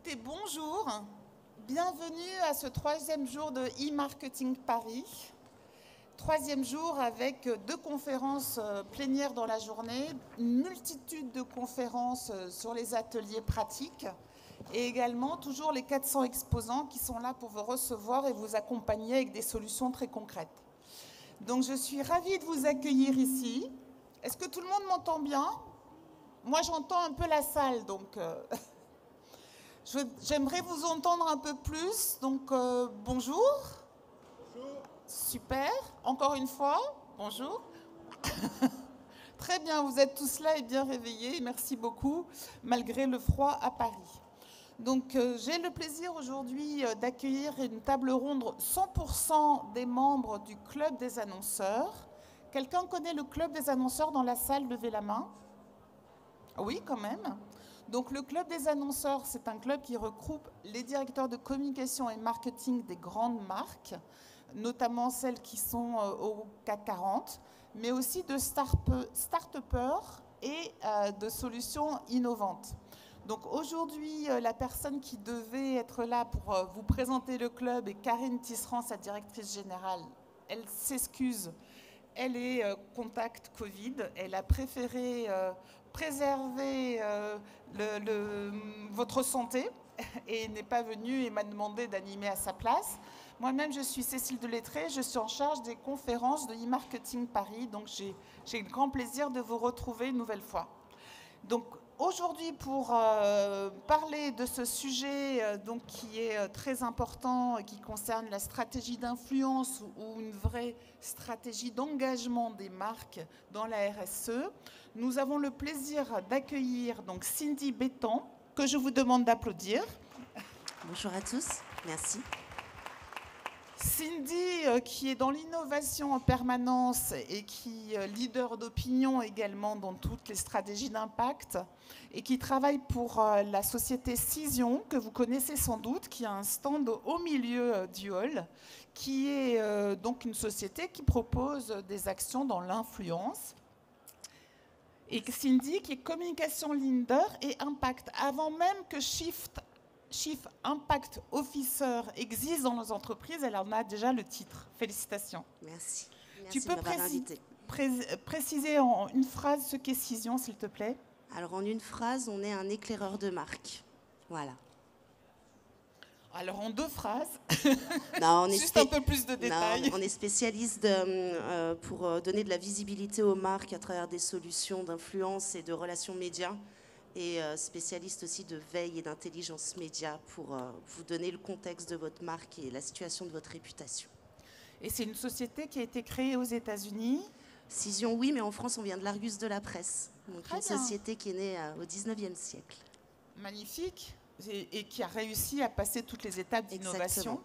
Écoutez, bonjour, bienvenue à ce troisième jour de e-marketing Paris. Troisième jour avec 2 conférences plénières dans la journée, une multitude de conférences sur les ateliers pratiques et également toujours les 400 exposants qui sont là pour vous recevoir et vous accompagner avec des solutions très concrètes. Donc je suis ravie de vous accueillir ici. Est-ce que tout le monde m'entend bien? Moi j'entends un peu la salle, donc j'aimerais vous entendre un peu plus. Donc bonjour. Bonjour. Super. Encore une fois, bonjour. Très bien, vous êtes tous là et bien réveillés. Merci beaucoup, malgré le froid à Paris. Donc j'ai le plaisir aujourd'hui d'accueillir une table ronde 100% des membres du Club des annonceurs. Quelqu'un connaît le Club des annonceurs dans la salle? Levez la main. Oui, quand même. Donc le Club des annonceurs, c'est un club qui regroupe les directeurs de communication et marketing des grandes marques, notamment celles qui sont au CAC 40, mais aussi de start-upers et de solutions innovantes. Donc aujourd'hui, la personne qui devait être là pour vous présenter le club est Karine Tisserand, sa directrice générale. Elle s'excuse, elle est contact Covid, elle a préféré préserver votre santé et n'est pas venue et m'a demandé d'animer à sa place. Moi-même, je suis Cécile Delettré, je suis en charge des conférences de e-marketing Paris, donc j'ai le grand plaisir de vous retrouver une nouvelle fois. Donc aujourd'hui, pour parler de ce sujet donc, qui est très important, qui concerne la stratégie d'influence ou une vraie stratégie d'engagement des marques dans la RSE, nous avons le plaisir d'accueillir donc Cindy Béton, que je vous demande d'applaudir. Bonjour à tous, merci. Cindy, qui est dans l'innovation en permanence et qui est leader d'opinion également dans toutes les stratégies d'impact et qui travaille pour la société Cision, que vous connaissez sans doute, qui a un stand au milieu du hall, qui est donc une société qui propose des actions dans l'influence. Et Cindy, qui est communication leader et impact, avant même que Chief Impact Officer existe dans nos entreprises, elle en a déjà le titre. Félicitations. Merci. Tu peux préciser en une phrase ce qu'est Cision, s'il te plaît? Alors en une phrase, on est un éclaireur de marque. Voilà. Alors en 2 phrases, non, on juste un peu plus de détails. Non, on est spécialiste pour donner de la visibilité aux marques à travers des solutions d'influence et de relations médias. Et spécialiste aussi de veille et d'intelligence média pour vous donner le contexte de votre marque et la situation de votre réputation. Et c'est une société qui a été créée aux États-Unis? Cision, oui, mais en France, on vient de l'Argus de la presse. Donc Très une bien. société qui est née au 19e siècle. Magnifique. Et qui a réussi à passer toutes les étapes d'innovation. Exactement.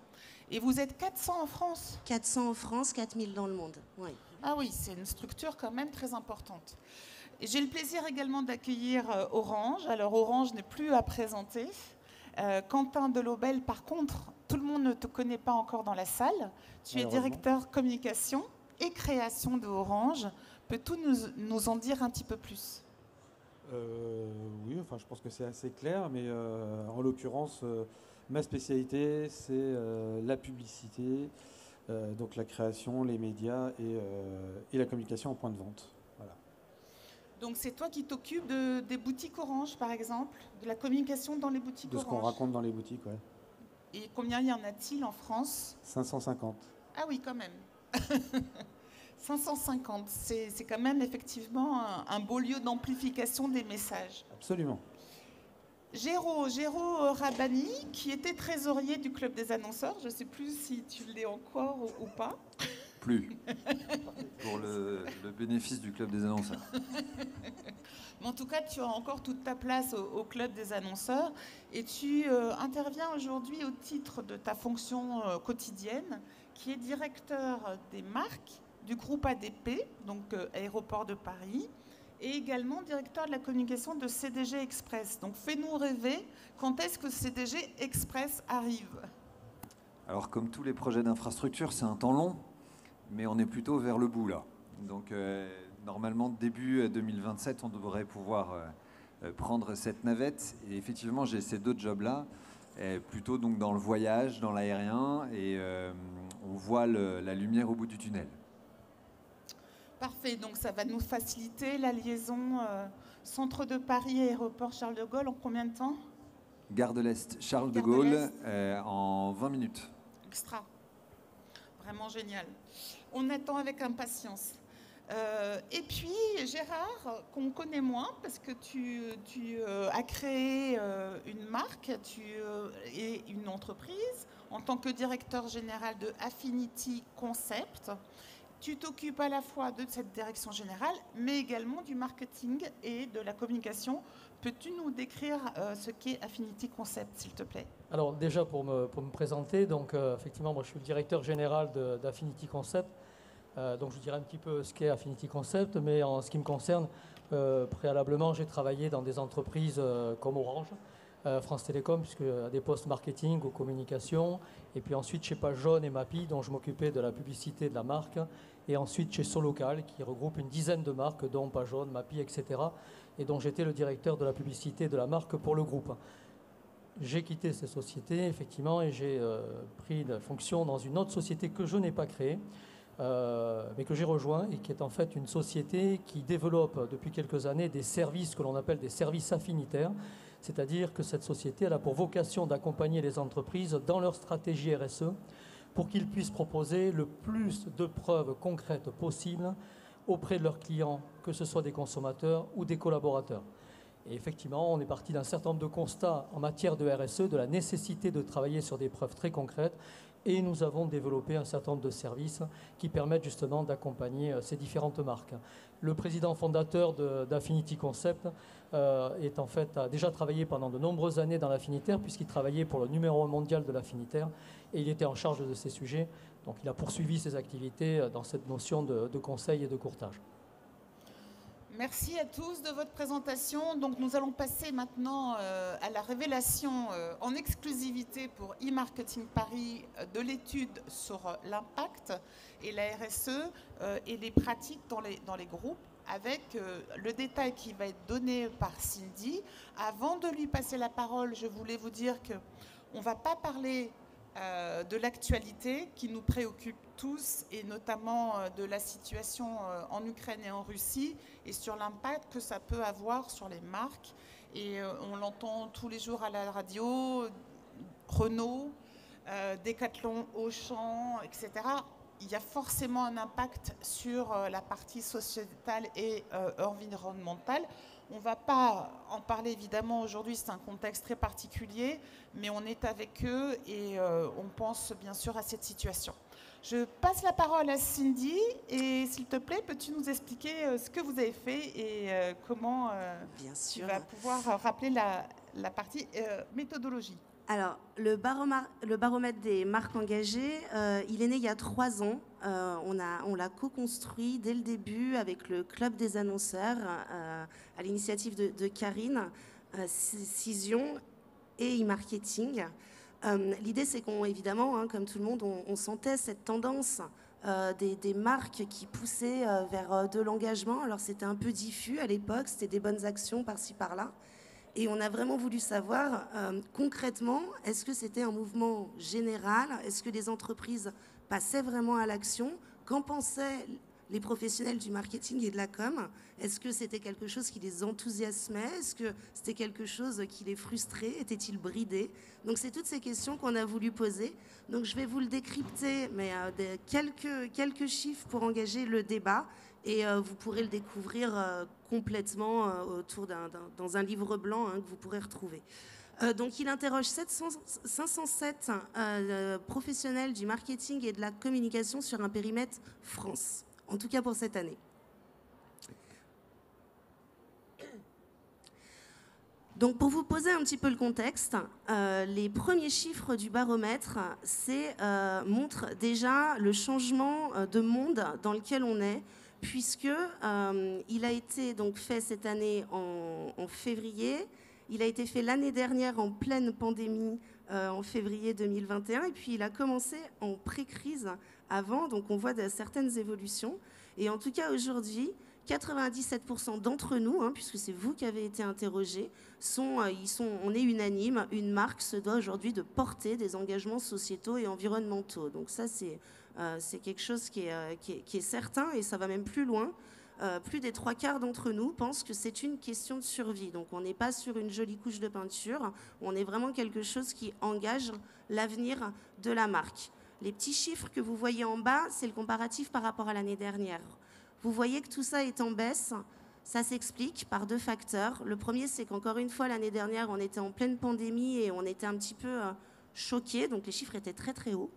Et vous êtes 400 en France? 400 en France, 4000 dans le monde. Oui. Ah oui, c'est une structure quand même très importante. Et j'ai le plaisir également d'accueillir Orange. Alors Orange n'est plus à présenter. Quentin Delobel, par contre, tout le monde ne te connaît pas encore dans la salle. Tu es directeur communication et création de Orange. Peux-tu nous en dire un petit peu plus? Oui, enfin, je pense que c'est assez clair, mais en l'occurrence, ma spécialité, c'est la publicité, donc la création, les médias et la communication en point de vente. Voilà. Donc c'est toi qui t'occupes des boutiques Orange, par exemple, de la communication dans les boutiques De Orange? ce qu'on raconte dans les boutiques, ouais. Et combien y en a-t-il en France? 550. Ah oui, quand même. 550, c'est quand même effectivement un beau lieu d'amplification des messages. Absolument. Géraud Rabani, qui était trésorier du Club des annonceurs, je ne sais plus si tu l'es encore ou pas. Plus, pour le bénéfice du Club des annonceurs. Mais en tout cas, tu as encore toute ta place au Club des annonceurs et tu interviens aujourd'hui au titre de ta fonction quotidienne, qui est directeur des marques du groupe ADP, donc Aéroport de Paris, et également directeur de la communication de CDG Express. Donc fais-nous rêver, quand est-ce que CDG Express arrive? Alors comme tous les projets d'infrastructure, c'est un temps long, mais on est plutôt vers le bout là. Donc normalement, début 2027, on devrait pouvoir prendre cette navette. Et effectivement, j'ai ces 2 jobs-là, plutôt donc dans le voyage, dans l'aérien, et on voit la lumière au bout du tunnel. Parfait, donc ça va nous faciliter la liaison centre de Paris, aéroport Charles de Gaulle en combien de temps? Gare de l'Est, Charles de Gare de Gaulle, en 20 minutes. Extra, vraiment génial. On attend avec impatience. Et puis Gérard, qu'on connaît moins parce que tu as créé une marque et une entreprise en tant que directeur général de Affinity Concept. Tu t'occupes à la fois de cette direction générale, mais également du marketing et de la communication. Peux-tu nous décrire ce qu'est Affinity Concept, s'il te plaît? Alors déjà, pour me présenter, donc, effectivement, moi je suis le directeur général d'Affinity Concept. Donc je dirais un petit peu ce qu'est Affinity Concept, mais en ce qui me concerne, préalablement, j'ai travaillé dans des entreprises comme Orange, France Télécom, puisque à des postes marketing ou communication, et puis ensuite chez Page Jaune et Mappy, dont je m'occupais de la publicité de la marque, et ensuite chez Solocal, qui regroupe une dizaine de marques, dont Page Jaune, Mappy, etc., et dont j'étais le directeur de la publicité de la marque pour le groupe. J'ai quitté ces sociétés, effectivement, et j'ai pris la fonction dans une autre société que je n'ai pas créée, mais que j'ai rejoint, et qui est en fait une société qui développe depuis quelques années des services que l'on appelle des services affinitaires, c'est-à-dire que cette société elle a pour vocation d'accompagner les entreprises dans leur stratégie RSE pour qu'ils puissent proposer le plus de preuves concrètes possibles auprès de leurs clients, que ce soit des consommateurs ou des collaborateurs. Et effectivement, on est parti d'un certain nombre de constats en matière de RSE, de la nécessité de travailler sur des preuves très concrètes, et nous avons développé un certain nombre de services qui permettent justement d'accompagner ces différentes marques. Le président fondateur d'Affinity Concept a déjà travaillé pendant de nombreuses années dans l'affinitaire, puisqu'il travaillait pour le numéro 1 mondial de l'affinitaire, et il était en charge de ces sujets. Donc il a poursuivi ses activités dans cette notion de conseil et de courtage. Merci à tous de votre présentation. Donc, nous allons passer maintenant à la révélation en exclusivité pour e-marketing Paris de l'étude sur l'impact et la RSE et les pratiques dans les groupes, avec le détail qui va être donné par Cindy. Avant de lui passer la parole, je voulais vous dire qu'on ne va pas parler de l'actualité qui nous préoccupe tous, et notamment de la situation en Ukraine et en Russie, et sur l'impact que ça peut avoir sur les marques. Et on l'entend tous les jours à la radio, Renault, Decathlon, Auchan, etc. Il y a forcément un impact sur la partie sociétale et environnementale. On ne va pas en parler évidemment aujourd'hui, c'est un contexte très particulier, mais on est avec eux et on pense bien sûr à cette situation. Je passe la parole à Cindy et s'il te plaît, peux-tu nous expliquer ce que vous avez fait et comment tu vas pouvoir rappeler la partie méthodologie. Alors, le baromètre des marques engagées, il est né il y a 3 ans. On l'a co-construit dès le début avec le Club des annonceurs, à l'initiative de Karine, Cision et e-marketing. L'idée, c'est qu'évidemment, comme tout le monde, on sentait cette tendance des marques qui poussaient vers de l'engagement. Alors, c'était un peu diffus à l'époque, c'était des bonnes actions par-ci, par-là. Et on a vraiment voulu savoir concrètement, est-ce que c'était un mouvement général? Est-ce que les entreprises passaient vraiment à l'action? Qu'en pensaient les professionnels du marketing et de la com? Est-ce que c'était quelque chose qui les enthousiasmait? Est-ce que c'était quelque chose qui les frustrait? Étaient-ils bridés? Donc c'est toutes ces questions qu'on a voulu poser. Donc je vais vous le décrypter, mais quelques chiffres pour engager le débat. Et vous pourrez le découvrir complètement dans un livre blanc que vous pourrez retrouver. Donc il interroge 507 professionnels du marketing et de la communication sur un périmètre France, en tout cas pour cette année. Donc pour vous poser un petit peu le contexte, les premiers chiffres du baromètre montrent déjà le changement de monde dans lequel on est, puisque il a été donc fait cette année en février, il a été fait l'année dernière en pleine pandémie en février 2021, et puis il a commencé en pré-crise avant, donc on voit certaines évolutions. Et en tout cas aujourd'hui, 97% d'entre nous, puisque c'est vous qui avez été interrogés, on est unanime. Une marque se doit aujourd'hui de porter des engagements sociétaux et environnementaux. Donc ça, c'est quelque chose qui est certain, et ça va même plus loin. Plus des 3/4 d'entre nous pensent que c'est une question de survie. Donc on n'est pas sur une jolie couche de peinture, on est vraiment quelque chose qui engage l'avenir de la marque. Les petits chiffres que vous voyez en bas, c'est le comparatif par rapport à l'année dernière. Vous voyez que tout ça est en baisse. Ça s'explique par 2 facteurs. Le premier, c'est qu'encore une fois, l'année dernière, on était en pleine pandémie et on était un petit peu choqués, donc les chiffres étaient très très hauts.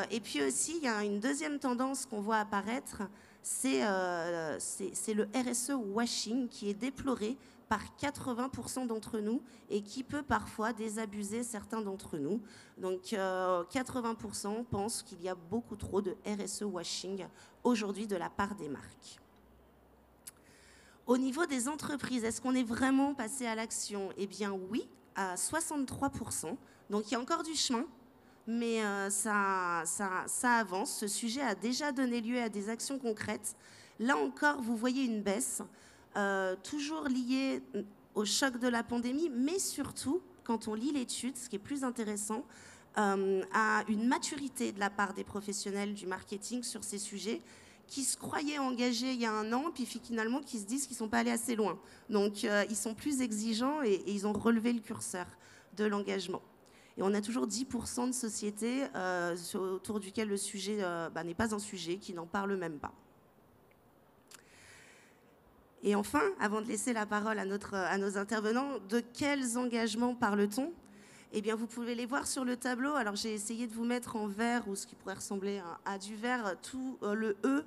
Et puis aussi, il y a une deuxième tendance qu'on voit apparaître, c'est le RSE washing qui est déploré par 80% d'entre nous et qui peut parfois désabuser certains d'entre nous. Donc 80% pensent qu'il y a beaucoup trop de RSE washing aujourd'hui de la part des marques. Au niveau des entreprises, est-ce qu'on est vraiment passé à l'action? Eh bien oui, à 63%. Donc il y a encore du chemin, mais ça avance. Ce sujet a déjà donné lieu à des actions concrètes. Là encore, vous voyez une baisse, toujours liée au choc de la pandémie, mais surtout, quand on lit l'étude, ce qui est plus intéressant, à une maturité de la part des professionnels du marketing sur ces sujets, qui se croyaient engagés il y a un an, puis finalement qui se disent qu'ils ne sont pas allés assez loin. Donc ils sont plus exigeants et ils ont relevé le curseur de l'engagement. Et on a toujours 10% de sociétés autour duquel le sujet n'est pas un sujet, qui n'en parlent même pas. Et enfin, avant de laisser la parole à nos intervenants, de quels engagements parle-t-on? Eh bien, vous pouvez les voir sur le tableau. Alors, j'ai essayé de vous mettre en vert, ou ce qui pourrait ressembler à du vert, tout le E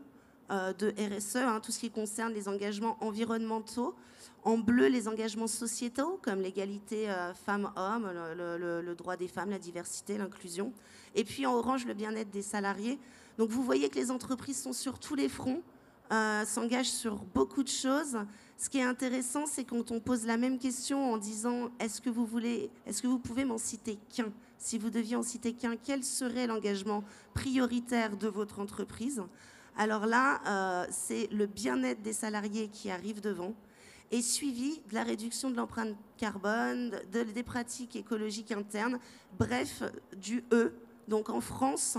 de RSE, tout ce qui concerne les engagements environnementaux. En bleu, les engagements sociétaux, comme l'égalité femmes-hommes, le droit des femmes, la diversité, l'inclusion. Et puis en orange, le bien-être des salariés. Donc, vous voyez que les entreprises sont sur tous les fronts, s'engagent sur beaucoup de choses. Ce qui est intéressant, c'est quand on pose la même question en disant « Est-ce que vous pouvez m'en citer qu'un ?» Si vous deviez en citer qu'un, quel serait l'engagement prioritaire de votre entreprise? Alors là, c'est le bien-être des salariés qui arrive devant, et suivi de la réduction de l'empreinte carbone, des pratiques écologiques internes, bref, du E. Donc en France,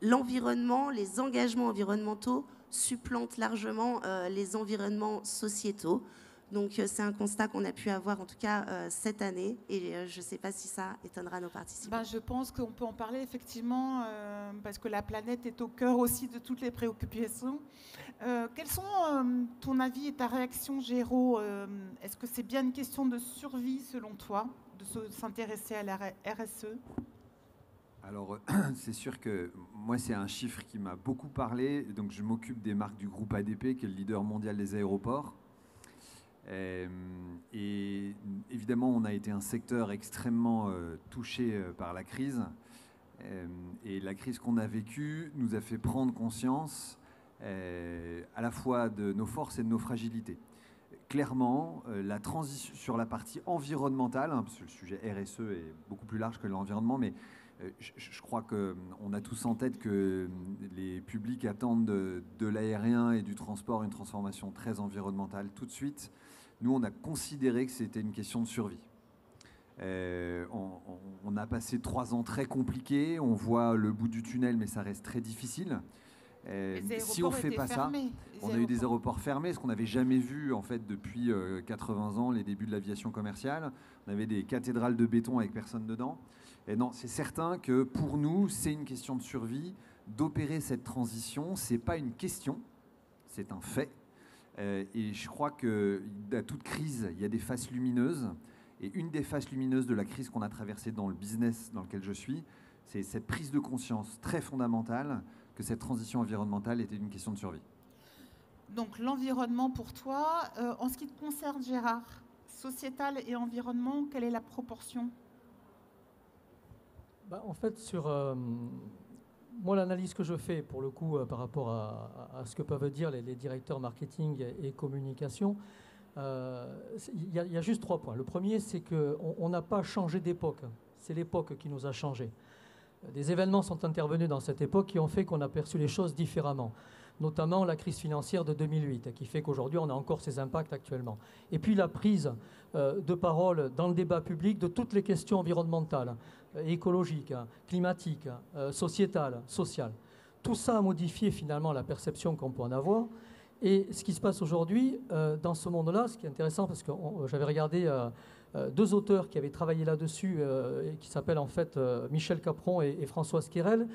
l'environnement, les engagements environnementaux supplantent largement les environnements sociétaux. Donc c'est un constat qu'on a pu avoir en tout cas cette année, et je ne sais pas si ça étonnera nos participants. Je pense qu'on peut en parler effectivement parce que la planète est au cœur aussi de toutes les préoccupations. Quels sont ton avis et ta réaction, Géraud? Est-ce que c'est bien une question de survie selon toi, de s'intéresser à la RSE? Alors, c'est sûr que moi, c'est un chiffre qui m'a beaucoup parlé. Donc, je m'occupe des marques du groupe ADP, qui est le leader mondial des aéroports. Et évidemment, on a été un secteur extrêmement touché par la crise. Et la crise qu'on a vécue nous a fait prendre conscience à la fois de nos forces et de nos fragilités. Clairement, la transition sur la partie environnementale, parce que le sujet RSE est beaucoup plus large que l'environnement, mais je crois qu'on a tous en tête que les publics attendent de l'aérien et du transport une transformation très environnementale tout de suite. Nous, on a considéré que c'était une question de survie. On a passé 3 ans très compliqués, on voit le bout du tunnel, mais ça reste très difficile. Si on ne fait pas ça, on a eu des aéroports fermés, ce qu'on n'avait jamais vu en fait depuis 80 ans, les débuts de l'aviation commerciale. On avait des cathédrales de béton avec personne dedans. Et non, c'est certain que pour nous, c'est une question de survie d'opérer cette transition. C'est pas une question, c'est un fait. Et je crois qu'à toute crise, il y a des faces lumineuses. Et une des faces lumineuses de la crise qu'on a traversée dans le business dans lequel je suis, c'est cette prise de conscience très fondamentale que cette transition environnementale était une question de survie. Donc l'environnement pour toi, en ce qui te concerne, Gérard, sociétal et environnement, quelle est la proportion? En fait, moi, l'analyse que je fais, pour le coup, par rapport à ce que peuvent dire les directeurs marketing et communication, il y a juste 3 points. Le premier, c'est qu'on n'a pas changé d'époque. C'est l'époque qui nous a changé. Des événements sont intervenus dans cette époque qui ont fait qu'on a perçu les choses différemment. notamment la crise financière de 2008, qui fait qu'aujourd'hui, on a encore ces impacts actuellement. Et puis la prise de parole dans le débat public de toutes les questions environnementales, écologiques, climatiques, sociétales, sociales. Tout ça a modifié finalement la perception qu'on peut en avoir. Et ce qui se passe aujourd'hui dans ce monde-là, ce qui est intéressant, parce que j'avais regardé 2 auteurs qui avaient travaillé là-dessus, qui s'appellent en fait Michel Capron et Françoise Quérel.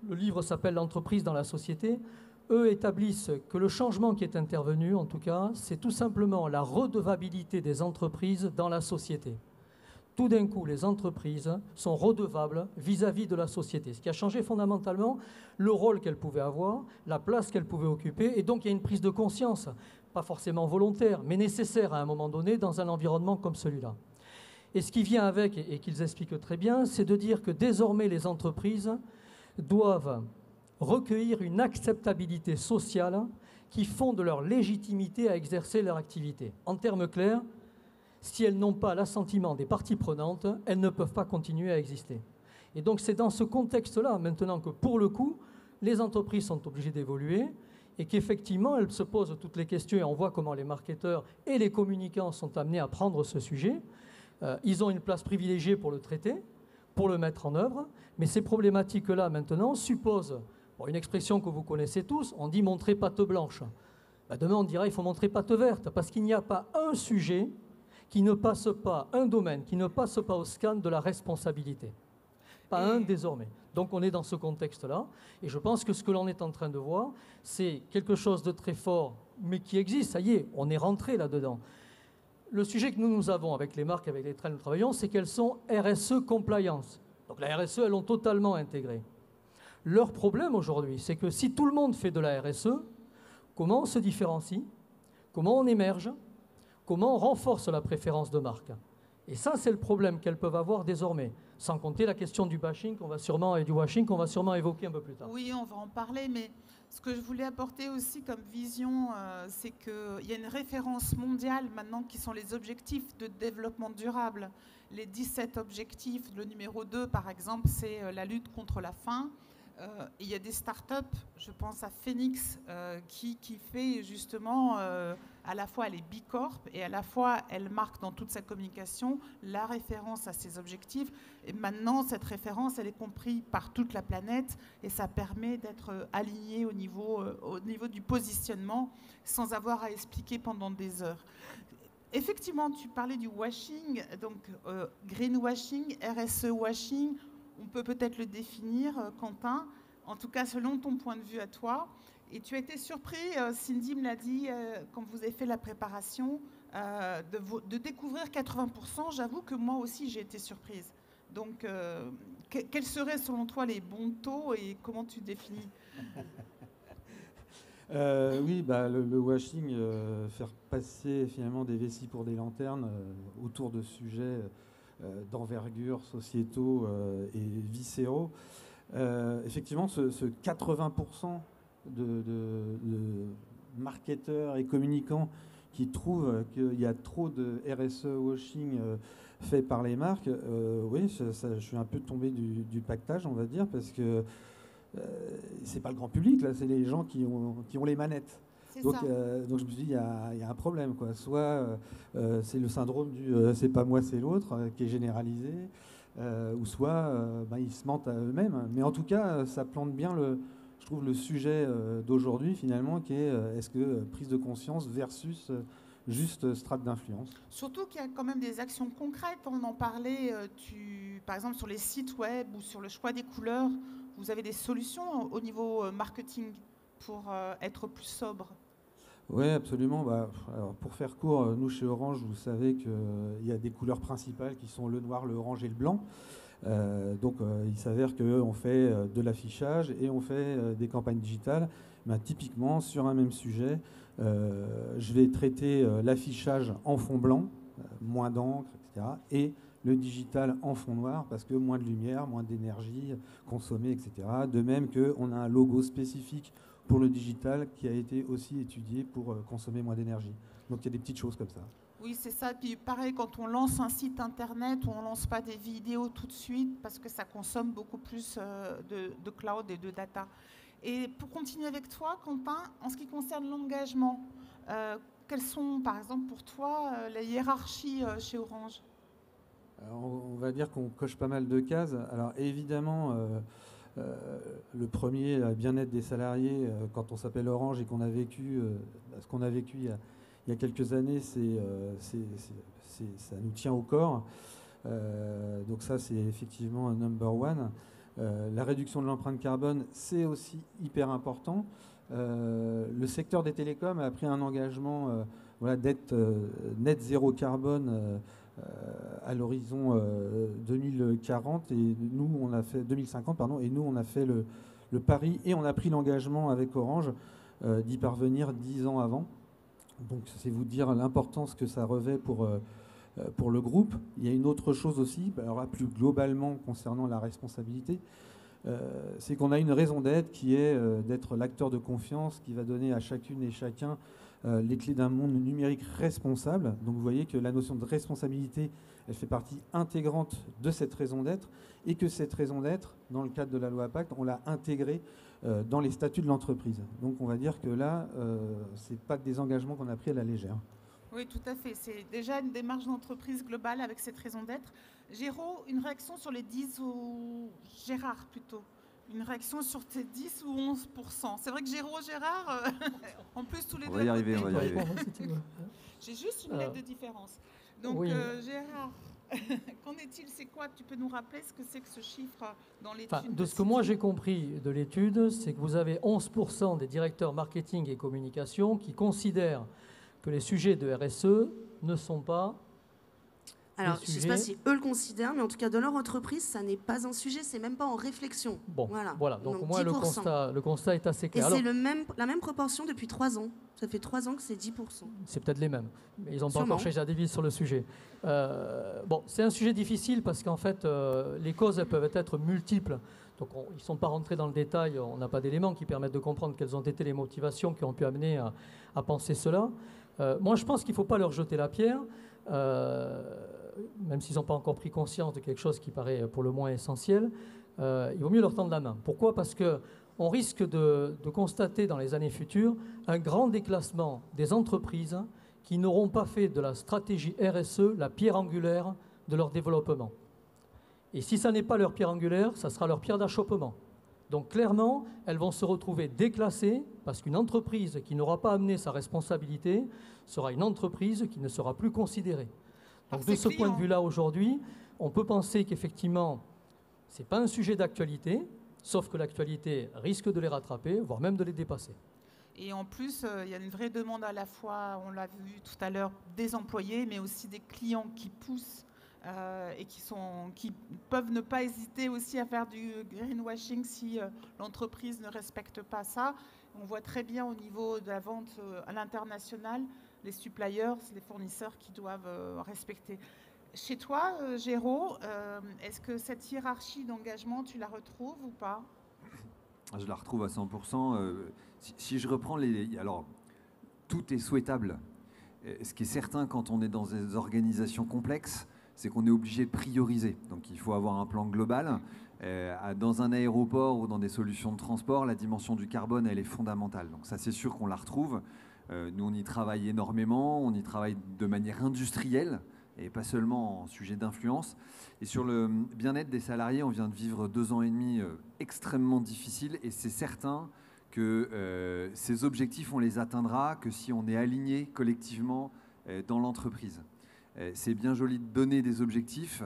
Le livre s'appelle « L'entreprise dans la société ». Eux établissent que le changement qui est intervenu, en tout cas, c'est tout simplement la redevabilité des entreprises dans la société. Tout d'un coup, les entreprises sont redevables vis-à-vis de la société, ce qui a changé fondamentalement le rôle qu'elles pouvaient avoir, la place qu'elles pouvaient occuper, et donc il y a une prise de conscience, pas forcément volontaire, mais nécessaire à un moment donné dans un environnement comme celui-là. Et ce qui vient avec, et qu'ils expliquent très bien, c'est de dire que désormais les entreprises doivent recueillir une acceptabilité sociale qui fonde leur légitimité à exercer leur activité. En termes clairs, si elles n'ont pas l'assentiment des parties prenantes, elles ne peuvent pas continuer à exister. Et donc c'est dans ce contexte-là maintenant que pour le coup, les entreprises sont obligées d'évoluer et qu'effectivement elles se posent toutes les questions et on voit comment les marketeurs et les communicants sont amenés à prendre ce sujet. Ils ont une place privilégiée pour le traiter, pour le mettre en œuvre, mais ces problématiques-là maintenant supposent, une expression que vous connaissez tous, on dit montrer patte blanche. Demain on dira il faut montrer patte verte parce qu'il n'y a pas un sujet qui ne passe pas, un domaine qui ne passe pas au scan de la responsabilité. Pas un désormais. Donc on est dans ce contexte-là. Et je pense que ce que l'on est en train de voir, c'est quelque chose de très fort, mais qui existe. Ça y est, on est rentré là-dedans. Le sujet que nous avons avec les marques, avec lesquelles nous travaillons, c'est qu'elles sont RSE compliance. Donc la RSE, elles l'ont totalement intégrée. Leur problème aujourd'hui, c'est que si tout le monde fait de la RSE, comment on se différencie? Comment on émerge? Comment on renforce la préférence de marque? Et ça, c'est le problème qu'elles peuvent avoir désormais, sans compter la question du bashing qu'on va sûrement, et du washing qu'on va sûrement évoquer un peu plus tard. Oui, on va en parler, mais ce que je voulais apporter aussi comme vision, c'est qu'il y a une référence mondiale maintenant qui sont les objectifs de développement durable. Les 17 objectifs, le numéro 2 par exemple, c'est la lutte contre la faim. Il y a des startups, je pense à Phoenix, qui fait justement, à la fois elle est Bicorp et à la fois elle marque dans toute sa communication la référence à ses objectifs. Et maintenant, cette référence, elle est comprise par toute la planète et ça permet d'être aligné au niveau du positionnement sans avoir à expliquer pendant des heures. Effectivement, tu parlais du washing, donc greenwashing, RSE washing. On peut peut-être le définir, Quentin, en tout cas selon ton point de vue à toi. Et tu as été surpris, Cindy me l'a dit, quand vous avez fait la préparation, de découvrir 80%. J'avoue que moi aussi j'ai été surprise. Donc, quels seraient selon toi les bons taux et comment tu définis? Oui, le washing, faire passer finalement des vessies pour des lanternes autour de sujets d'envergure, sociétaux et viscéraux. Effectivement, ce 80% de marketeurs et communicants qui trouvent qu'il y a trop de RSE washing fait par les marques, oui, je suis un peu tombé du pactage, on va dire, parce que c'est pas le grand public, là, c'est les gens qui ont les manettes. Donc je me suis dit, il y a un problème, quoi. Soit c'est le syndrome du c'est pas moi, c'est l'autre, qui est généralisé, ou soit ils se mentent à eux-mêmes. Mais en tout cas, ça plante bien, je trouve, le sujet d'aujourd'hui, finalement, qui est est-ce que prise de conscience versus juste strate d'influence. Surtout qu'il y a quand même des actions concrètes. On en parlait, par exemple, sur les sites web ou sur le choix des couleurs, vous avez des solutions au niveau marketing pour être plus sobre? Oui, absolument. Alors, pour faire court, nous chez Orange, vous savez qu'il y a des couleurs principales qui sont le noir, le orange et le blanc. Donc il s'avère qu'on fait de l'affichage et on fait des campagnes digitales. Typiquement, sur un même sujet, je vais traiter l'affichage en fond blanc, moins d'encre, etc. et le digital en fond noir, parce que moins de lumière, moins d'énergie consommée, etc. De même qu'on a un logo spécifique pour le digital qui a été aussi étudié pour consommer moins d'énergie. Donc il y a des petites choses comme ça. Oui, c'est ça. Puis pareil, quand on lance un site internet, on ne lance pas des vidéos tout de suite parce que ça consomme beaucoup plus de cloud et de data. Et pour continuer avec toi, Quentin, en ce qui concerne l'engagement, quelles sont, par exemple, pour toi, les hiérarchies chez Orange ? Alors, on va dire qu'on coche pas mal de cases. Alors évidemment, le premier, bien-être des salariés, quand on s'appelle Orange et qu'on a vécu ce qu'on a vécu il y a quelques années, ça nous tient au corps. Donc ça, c'est effectivement un number one. La réduction de l'empreinte carbone, c'est aussi hyper important. Le secteur des télécoms a pris un engagement d'être net zéro carbone à l'horizon 2040 et nous on a fait 2050 pardon, et nous on a fait le pari et on a pris l'engagement avec Orange d'y parvenir 10 ans avant. Donc c'est vous dire l'importance que ça revêt pour le groupe. Il y a une autre chose aussi, alors là, plus globalement concernant la responsabilité, c'est qu'on a une raison d'être qui est d'être l'acteur de confiance qui va donner à chacune et chacun les clés d'un monde numérique responsable. Donc vous voyez que la notion de responsabilité, elle fait partie intégrante de cette raison d'être et que cette raison d'être, dans le cadre de la loi Pacte, on l'a intégrée dans les statuts de l'entreprise. Donc on va dire que là, ce n'est pas des engagements qu'on a pris à la légère. Oui, tout à fait. C'est déjà une démarche d'entreprise globale avec cette raison d'être. Géraud, une réaction sur les 10 ou... Gérard, plutôt. Une réaction sur tes 10 ou 11%. C'est vrai que Gérard, en plus, tous les deux... On va y arriver. J'ai juste une lettre de différence. Donc, oui. Gérard, qu'en est-il? C'est quoi? Tu peux nous rappeler ce que c'est que ce chiffre dans l'étude? De ce que moi j'ai compris de l'étude, c'est que vous avez 11% des directeurs marketing et communication qui considèrent que les sujets de RSE ne sont pas... Alors, je ne sais pas si eux le considèrent, mais en tout cas, dans leur entreprise, ça n'est pas un sujet, c'est même pas en réflexion. Bon, voilà. Donc au moins, le constat est assez clair. Et c'est la même proportion depuis 3 ans. Ça fait 3 ans que c'est 10%. C'est peut-être les mêmes. Mais ils n'ont pas encore changé d'avis sur le sujet. C'est un sujet difficile parce qu'en fait, les causes elles peuvent être multiples. Donc ils ne sont pas rentrés dans le détail, on n'a pas d'éléments qui permettent de comprendre quelles ont été les motivations qui ont pu amener à penser cela. Moi, je pense qu'il ne faut pas leur jeter la pierre. Même s'ils n'ont pas encore pris conscience de quelque chose qui paraît pour le moins essentiel, il vaut mieux leur tendre la main. Pourquoi? Parce qu'on risque de constater dans les années futures un grand déclassement des entreprises qui n'auront pas fait de la stratégie RSE la pierre angulaire de leur développement. Et si ça n'est pas leur pierre angulaire, ça sera leur pierre d'achoppement. Donc clairement, elles vont se retrouver déclassées parce qu'une entreprise qui n'aura pas amené sa responsabilité sera une entreprise qui ne sera plus considérée. Donc de ce point de vue-là, aujourd'hui, on peut penser qu'effectivement, ce n'est pas un sujet d'actualité, sauf que l'actualité risque de les rattraper, voire même de les dépasser. Et en plus, il y a une vraie demande à la fois, on l'a vu tout à l'heure, des employés, mais aussi des clients qui poussent et qui peuvent ne pas hésiter aussi à faire du greenwashing si l'entreprise ne respecte pas ça. On voit très bien au niveau de la vente à l'international, les suppliers, les fournisseurs qui doivent respecter. Chez toi, Géraud, est-ce que cette hiérarchie d'engagement, tu la retrouves ou pas? Je la retrouve à 100%. Si je reprends alors, tout est souhaitable. Ce qui est certain quand on est dans des organisations complexes, c'est qu'on est obligé de prioriser. Donc il faut avoir un plan global. Dans un aéroport ou dans des solutions de transport, la dimension du carbone, elle est fondamentale. Donc ça, c'est sûr qu'on la retrouve. Nous, on y travaille énormément, on y travaille de manière industrielle et pas seulement en sujet d'influence. Et sur le bien-être des salariés, on vient de vivre 2 ans et demi extrêmement difficiles et c'est certain que ces objectifs, on les atteindra que si on est aligné collectivement dans l'entreprise. C'est bien joli de donner des objectifs,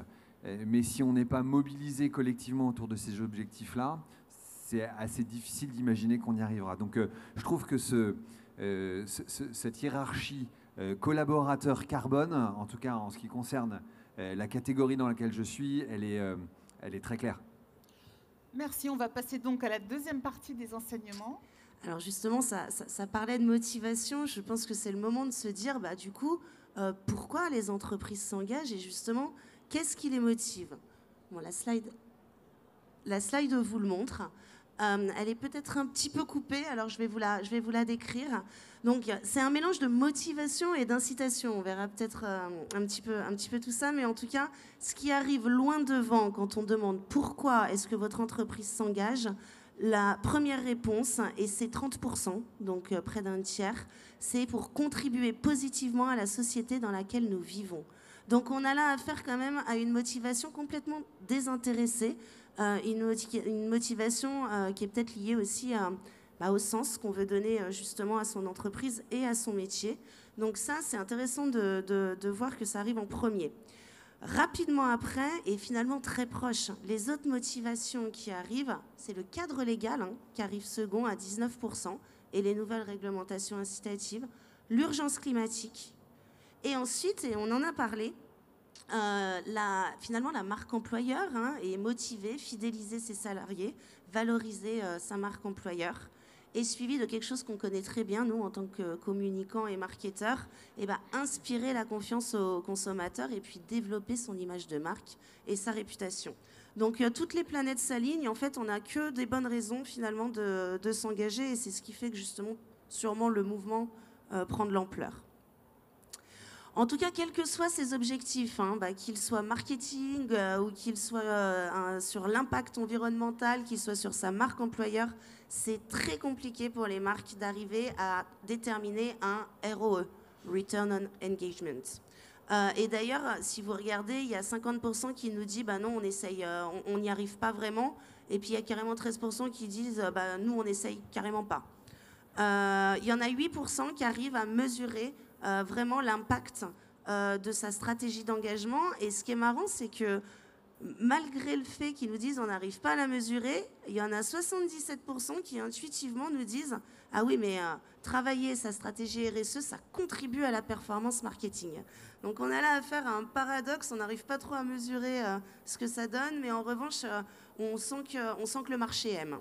mais si on n'est pas mobilisé collectivement autour de ces objectifs-là, c'est assez difficile d'imaginer qu'on y arrivera. Donc je trouve que cette hiérarchie collaborateur carbone, en tout cas en ce qui concerne la catégorie dans laquelle je suis, elle est très claire. Merci, on va passer donc à la deuxième partie des enseignements. Alors justement, ça parlait de motivation, je pense que c'est le moment de se dire, du coup, pourquoi les entreprises s'engagent et justement, qu'est-ce qui les motive? Bon, la slide vous le montre. Elle est peut-être un petit peu coupée, alors je vais vous la décrire. Donc, c'est un mélange de motivation et d'incitation. On verra peut-être un petit peu tout ça, mais en tout cas, ce qui arrive loin devant quand on demande pourquoi est-ce que votre entreprise s'engage, La première réponse, et c'est 30%, donc près d'un tiers, c'est pour contribuer positivement à la société dans laquelle nous vivons. Donc on a là affaire quand même à une motivation complètement désintéressée, une motivation qui est peut-être liée aussi au sens qu'on veut donner justement à son entreprise et à son métier. Donc ça, c'est intéressant de voir que ça arrive en premier. Rapidement après, et finalement très proche, les autres motivations qui arrivent, c'est le cadre légal qui arrive second à 19%, et les nouvelles réglementations incitatives, l'urgence climatique, et ensuite, et on en a parlé, finalement la marque employeur est motivée, fidéliser ses salariés, valoriser sa marque employeur, et suivi de quelque chose qu'on connaît très bien, nous, en tant que communicants et marketeurs, inspirer la confiance aux consommateurs et puis développer son image de marque et sa réputation. Donc, toutes les planètes s'alignent. En fait, on n'a que des bonnes raisons, finalement, de s'engager, et c'est ce qui fait que, justement, sûrement, le mouvement prend de l'ampleur. En tout cas, quels que soient ces objectifs, qu'ils soient marketing ou qu'ils soient sur l'impact environnemental, qu'ils soient sur sa marque employeur, c'est très compliqué pour les marques d'arriver à déterminer un ROE, Return on Engagement. Et d'ailleurs, si vous regardez, il y a 50% qui nous disent non, on essaye, on n'y arrive pas vraiment. Et puis il y a carrément 13% qui disent nous, on essaye carrément pas. Il y en a 8% qui arrivent à mesurer vraiment l'impact de sa stratégie d'engagement. Et ce qui est marrant, c'est que malgré le fait qu'ils nous disent on n'arrive pas à la mesurer, il y en a 77% qui intuitivement nous disent ah oui, mais travailler sa stratégie RSE, ça contribue à la performance marketing. Donc on a là affaire à un paradoxe, on n'arrive pas trop à mesurer ce que ça donne, mais en revanche, on sent que le marché aime.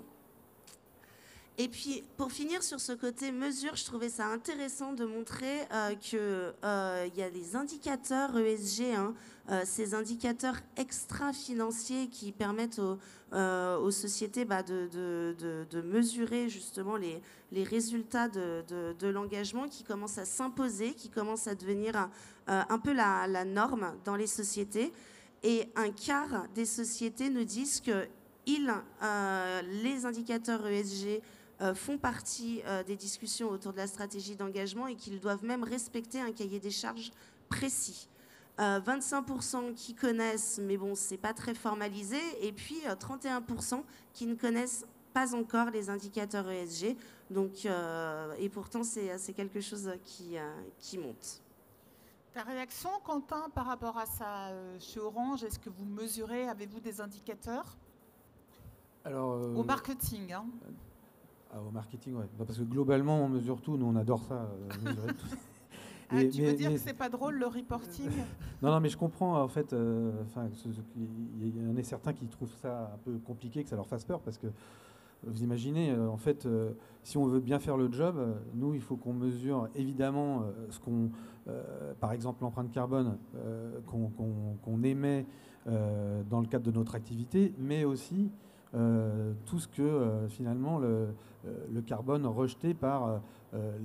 Et puis, pour finir sur ce côté mesure, je trouvais ça intéressant de montrer qu'il y a des indicateurs ESG, ces indicateurs extra-financiers qui permettent aux sociétés de mesurer justement les résultats de l'engagement, qui commencent à s'imposer, qui commencent à devenir un peu la norme dans les sociétés. Et un quart des sociétés nous disent que les indicateurs ESG font partie des discussions autour de la stratégie d'engagement et qu'ils doivent même respecter un cahier des charges précis. 25% qui connaissent, mais bon, c'est pas très formalisé, et puis 31% qui ne connaissent pas encore les indicateurs ESG. Donc, et pourtant, c'est quelque chose qui monte. Ta réaction, Quentin, par rapport à ça chez Orange, est-ce que vous mesurez, avez-vous des indicateurs? Alors, au marketing, au marketing, oui. Parce que globalement, on mesure tout. Nous, on adore ça, mesurer tout. Tu veux dire que c'est pas drôle, le reporting? Non, mais je comprends, en fait. Il y en a certains qui trouvent ça un peu compliqué, que ça leur fasse peur, parce que vous imaginez, en fait, si on veut bien faire le job, nous, il faut qu'on mesure évidemment par exemple, l'empreinte carbone qu'on émet dans le cadre de notre activité, mais aussi tout ce que finalement le carbone rejeté par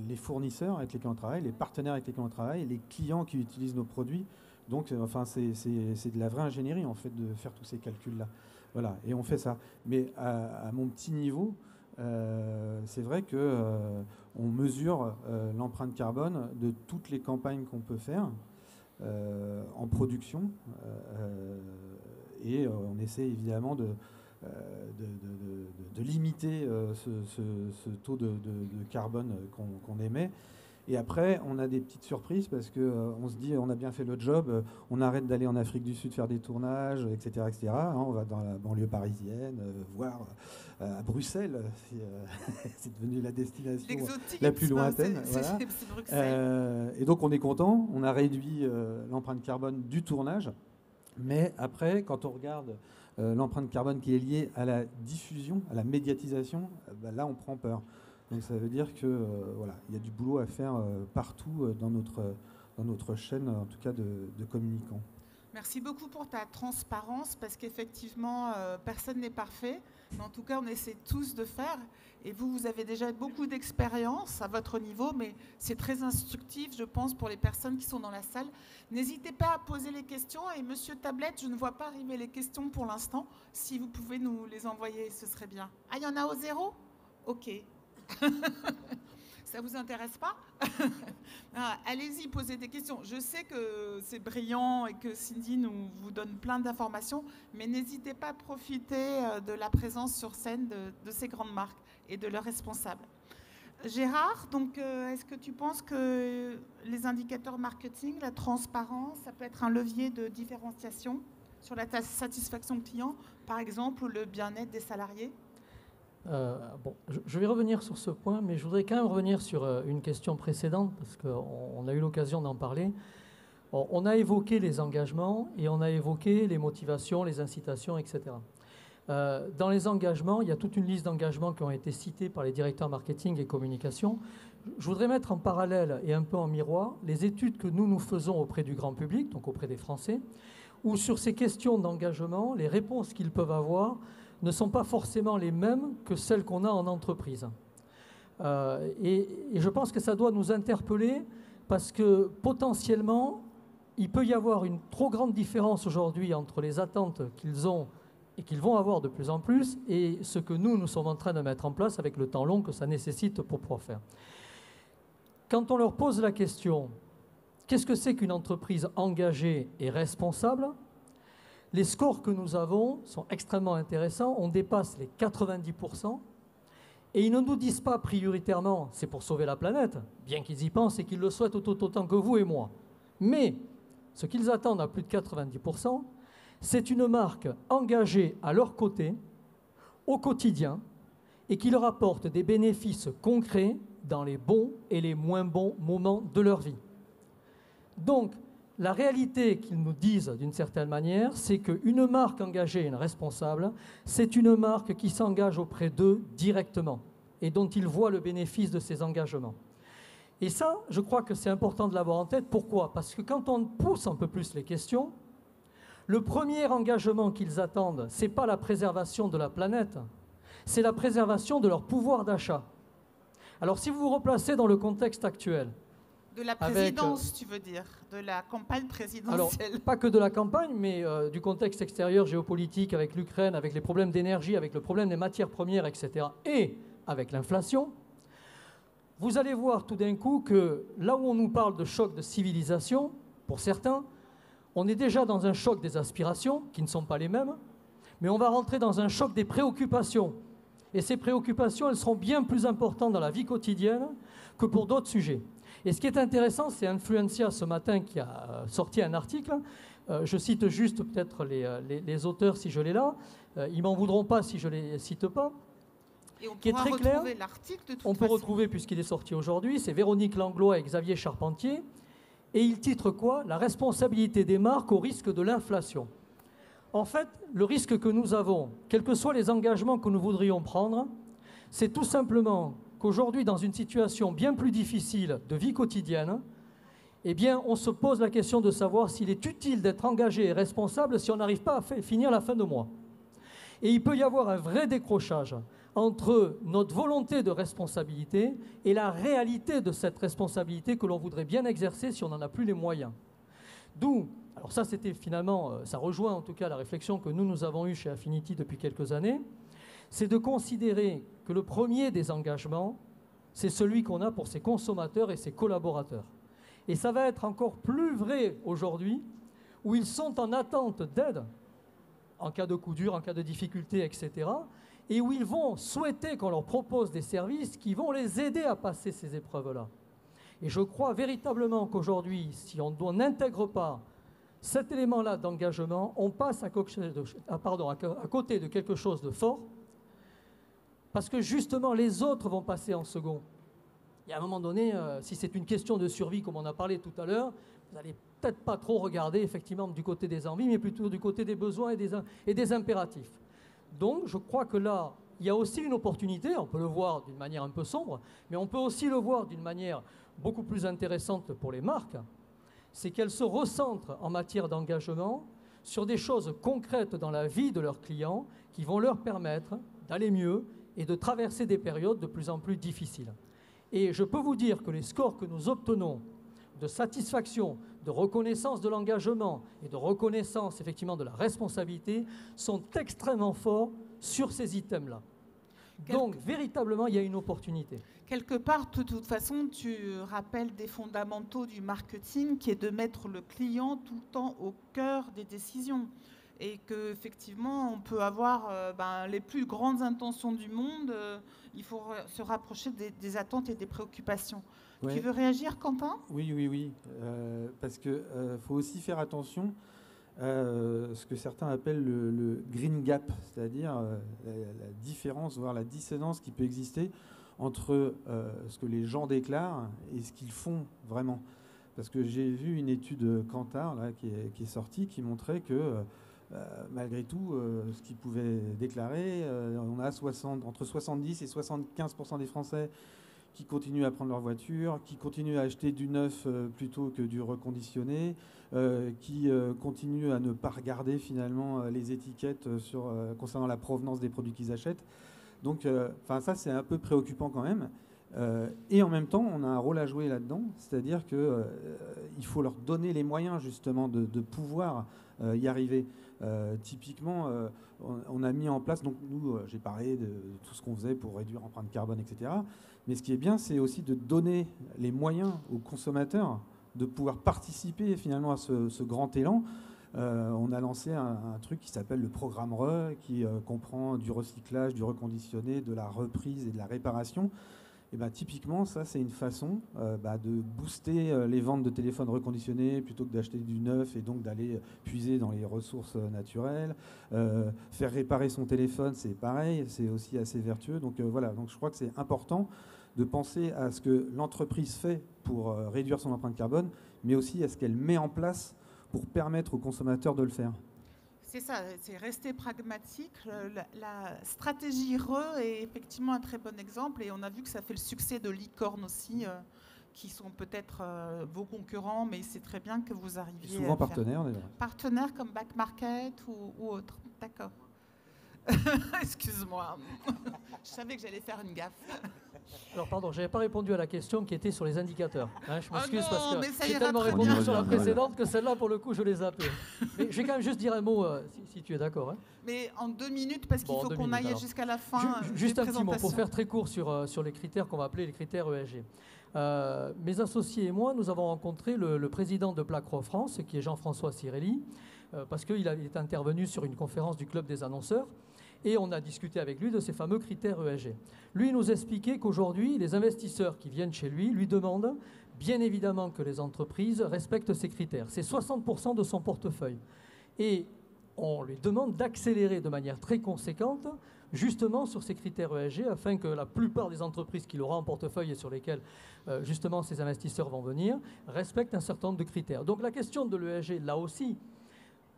les fournisseurs avec lesquels on travaille, les partenaires avec lesquels on travaille, les clients qui utilisent nos produits. Donc, c'est de la vraie ingénierie en fait de faire tous ces calculs-là. Voilà, et on fait ça. Mais à mon petit niveau, c'est vrai que on mesure l'empreinte carbone de toutes les campagnes qu'on peut faire en production, et on essaie évidemment de limiter ce taux de carbone qu'on émet. Et après, on a des petites surprises parce qu'on se dit on a bien fait le job, on arrête d'aller en Afrique du Sud faire des tournages, etc. etc. On va dans la banlieue parisienne, voire à Bruxelles, c'est devenu la destination la plus lointaine. Voilà. C'est Bruxelles. Et donc on est content, on a réduit l'empreinte carbone du tournage, mais après, quand on regarde l'empreinte carbone qui est liée à la diffusion, à la médiatisation, là on prend peur. Donc ça veut dire que voilà, il y a du boulot à faire partout dans notre chaîne, en tout cas de communicants. Merci beaucoup pour ta transparence, parce qu'effectivement, personne n'est parfait. Mais en tout cas, on essaie tous de faire. Et vous avez déjà beaucoup d'expérience à votre niveau, mais c'est très instructif, je pense, pour les personnes qui sont dans la salle. N'hésitez pas à poser les questions. Et Monsieur Tablette, je ne vois pas arriver les questions pour l'instant. Si vous pouvez nous les envoyer, ce serait bien. Ah, il y en a au 0 ? Ok. Ça vous intéresse pas? Allez-y, posez des questions. Je sais que c'est brillant et que Cindy vous donne plein d'informations, mais n'hésitez pas à profiter de la présence sur scène de ces grandes marques et de leurs responsables. Gérard, donc, est-ce que tu penses que les indicateurs marketing, la transparence, ça peut être un levier de différenciation sur la satisfaction client, par exemple, ou le bien-être des salariés? Je vais revenir sur ce point, mais je voudrais quand même revenir sur une question précédente, parce qu'on a eu l'occasion d'en parler. On a évoqué les engagements et on a évoqué les motivations, les incitations, etc. Dans les engagements, il y a toute une liste d'engagements qui ont été cités par les directeurs marketing et communication. Je voudrais mettre en parallèle et un peu en miroir les études que nous faisons auprès du grand public, donc auprès des Français, où sur ces questions d'engagement, les réponses qu'ils peuvent avoir ne sont pas forcément les mêmes que celles qu'on a en entreprise. Et je pense que ça doit nous interpeller parce que potentiellement, il peut y avoir une trop grande différence aujourd'hui entre les attentes qu'ils ont et qu'ils vont avoir de plus en plus et ce que nous sommes en train de mettre en place avec le temps long que ça nécessite pour pouvoir faire. Quand on leur pose la question, qu'est-ce que c'est qu'une entreprise engagée et responsable ? Les scores que nous avons sont extrêmement intéressants, on dépasse les 90%, et ils ne nous disent pas prioritairement c'est pour sauver la planète, bien qu'ils y pensent et qu'ils le souhaitent autant que vous et moi. Mais ce qu'ils attendent à plus de 90%, c'est une marque engagée à leur côté, au quotidien, et qui leur apporte des bénéfices concrets dans les bons et les moins bons moments de leur vie. Donc, la réalité qu'ils nous disent d'une certaine manière, c'est qu'une marque engagée et une responsable, c'est une marque qui s'engage auprès d'eux directement et dont ils voient le bénéfice de ces engagements. Et ça, je crois que c'est important de l'avoir en tête. Pourquoi ? Parce que quand on pousse un peu plus les questions, le premier engagement qu'ils attendent, ce n'est pas la préservation de la planète, c'est la préservation de leur pouvoir d'achat. Alors si vous vous replacez dans le contexte actuel, de la présidence, tu veux dire, de la campagne présidentielle. Alors, pas que de la campagne, mais du contexte extérieur géopolitique avec l'Ukraine, avec les problèmes d'énergie, avec le problème des matières premières, etc. Et avec l'inflation, vous allez voir tout d'un coup que là où on nous parle de choc de civilisation, pour certains, on est déjà dans un choc des aspirations, qui ne sont pas les mêmes, mais on va rentrer dans un choc des préoccupations. Et ces préoccupations, elles seront bien plus importantes dans la vie quotidienne que pour d'autres sujets. Et ce qui est intéressant, c'est Influencia ce matin qui a sorti un article. Je cite juste peut-être les auteurs si je l'ai là. Ils ne m'en voudront pas si je ne les cite pas. Et on qui est très clair. L'article de toute on peut façon. retrouver, puisqu'il est sorti aujourd'hui, c'est Véronique Langlois et Xavier Charpentier. Et il titre quoi ? La responsabilité des marques au risque de l'inflation. En fait, le risque que nous avons, quels que soient les engagements que nous voudrions prendre, c'est tout simplement qu'aujourd'hui, dans une situation bien plus difficile de vie quotidienne, eh bien, on se pose la question de savoir s'il est utile d'être engagé et responsable si on n'arrive pas à finir la fin de mois. Et il peut y avoir un vrai décrochage entre notre volonté de responsabilité et la réalité de cette responsabilité que l'on voudrait bien exercer si on n'en a plus les moyens. D'où, alors ça c'était finalement, ça rejoint en tout cas la réflexion que nous avons eue chez Affinity depuis quelques années, c'est de considérer que le premier des engagements, c'est celui qu'on a pour ses consommateurs et ses collaborateurs. Et ça va être encore plus vrai aujourd'hui, où ils sont en attente d'aide, en cas de coup dur, en cas de difficulté, etc., et où ils vont souhaiter qu'on leur propose des services qui vont les aider à passer ces épreuves-là. Et je crois véritablement qu'aujourd'hui, si on n'intègre pas cet élément-là d'engagement, on passe à côté de quelque chose de fort, parce que justement, les autres vont passer en second. Et à un moment donné, si c'est une question de survie, comme on a parlé tout à l'heure, vous n'allez peut-être pas trop regarder effectivement du côté des envies, mais plutôt du côté des besoins et des impératifs. Donc, je crois que là, il y a aussi une opportunité, on peut le voir d'une manière un peu sombre, mais on peut aussi le voir d'une manière beaucoup plus intéressante pour les marques. c'est qu'elles se recentrent en matière d'engagement sur des choses concrètes dans la vie de leurs clients qui vont leur permettre d'aller mieux et de traverser des périodes de plus en plus difficiles. Et je peux vous dire que les scores que nous obtenons de satisfaction, de reconnaissance de l'engagement et de reconnaissance effectivement de la responsabilité sont extrêmement forts sur ces items-là. Donc, véritablement, il y a une opportunité. Quelque part, de toute façon, tu rappelles des fondamentaux du marketing qui est de mettre le client tout le temps au cœur des décisions. Et qu'effectivement, on peut avoir les plus grandes intentions du monde, il faut se rapprocher des attentes et des préoccupations. Ouais. Tu veux réagir, Quentin ? Oui. Parce qu'il faut aussi faire attention ce que certains appellent le green gap, c'est-à-dire la différence, voire la dissonance qui peut exister entre ce que les gens déclarent et ce qu'ils font vraiment. Parce que j'ai vu une étude Kantar là, qui est sortie qui montrait que malgré tout, ce qu'ils pouvaient déclarer, on a entre 70 et 75% des Français qui continuent à prendre leur voiture, qui continuent à acheter du neuf plutôt que du reconditionné, qui continuent à ne pas regarder finalement les étiquettes concernant la provenance des produits qu'ils achètent. Donc ça, c'est un peu préoccupant quand même. Et en même temps, on a un rôle à jouer là-dedans, c'est-à-dire qu'il faut leur donner les moyens justement de pouvoir y arriver. Typiquement, on a mis en place, donc nous, j'ai parlé de tout ce qu'on faisait pour réduire l'empreinte carbone, etc. Mais ce qui est bien, c'est aussi de donner les moyens aux consommateurs de pouvoir participer finalement à ce grand élan. On a lancé un truc qui s'appelle le programme RE, qui comprend du recyclage, du reconditionné, de la reprise et de la réparation. Et typiquement, ça, c'est une façon de booster les ventes de téléphones reconditionnés plutôt que d'acheter du neuf et donc d'aller puiser dans les ressources naturelles. Faire réparer son téléphone, c'est pareil, c'est aussi assez vertueux. Donc voilà, donc je crois que c'est important de penser à ce que l'entreprise fait pour réduire son empreinte carbone, mais aussi à ce qu'elle met en place pour permettre aux consommateurs de le faire. C'est ça, c'est rester pragmatique. La stratégie RE est effectivement un très bon exemple et on a vu que ça fait le succès de Licorne aussi, qui sont peut-être vos concurrents, mais c'est très bien que vous arriviez souvent partenaires d'ailleurs. Partenaires comme Back Market ou autre. D'accord. Excuse-moi. Je savais que j'allais faire une gaffe. Alors pardon, je n'avais pas répondu à la question qui était sur les indicateurs. Je m'excuse parce que j'ai tellement très répondu bien. sur la précédente que celle-là, pour le coup, je l'ai zappée. Mais je vais quand même juste dire un mot, si tu es d'accord. Mais en 2 minutes, parce qu'il faut qu'on aille jusqu'à la fin. Juste un petit mot, pour faire très court sur les critères qu'on va appeler les critères ESG. Mes associés et moi, nous avons rencontré le président de BlackRock France, qui est Jean-François Cirelli, parce qu'il est intervenu sur une conférence du Club des annonceurs. Et on a discuté avec lui de ces fameux critères ESG. Lui nous expliquait qu'aujourd'hui, les investisseurs qui viennent chez lui demandent bien évidemment que les entreprises respectent ces critères. C'est 60% de son portefeuille. Et on lui demande d'accélérer de manière très conséquente justement sur ces critères ESG afin que la plupart des entreprises qu'il aura en portefeuille et sur lesquelles justement ces investisseurs vont venir respectent un certain nombre de critères. Donc la question de l'ESG, là aussi,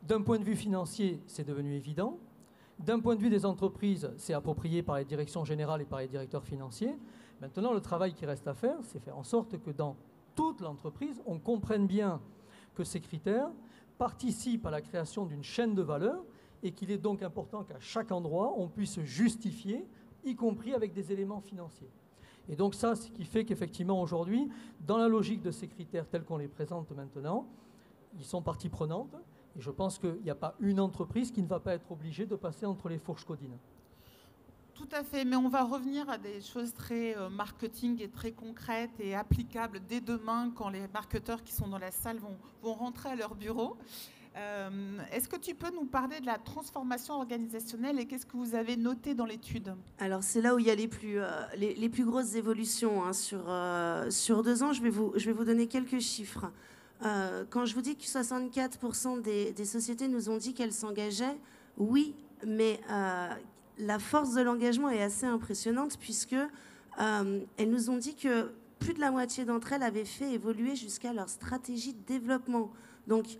d'un point de vue financier, c'est devenu évident. D'un point de vue des entreprises, c'est approprié par les directions générales et par les directeurs financiers. Maintenant, le travail qui reste à faire, c'est faire en sorte que dans toute l'entreprise, on comprenne bien que ces critères participent à la création d'une chaîne de valeur et qu'il est donc important qu'à chaque endroit, on puisse justifier, y compris avec des éléments financiers. Et donc ça, ce qui fait qu'effectivement, aujourd'hui, dans la logique de ces critères tels qu'on les présente maintenant, ils sont partie prenante. Et je pense qu'il n'y a pas une entreprise qui ne va pas être obligée de passer entre les fourches codines. Tout à fait, mais on va revenir à des choses très marketing et très concrètes et applicables dès demain quand les marketeurs qui sont dans la salle vont rentrer à leur bureau. Est-ce que tu peux nous parler de la transformation organisationnelle et qu'est-ce que vous avez noté dans l'étude ? Alors c'est là où il y a les plus grosses évolutions. Sur 2 ans, je vais vous donner quelques chiffres. Quand je vous dis que 64% des sociétés nous ont dit qu'elles s'engageaient, oui, mais la force de l'engagement est assez impressionnante puisque elles nous ont dit que plus de la moitié d'entre elles avaient fait évoluer jusqu'à leur stratégie de développement. Donc,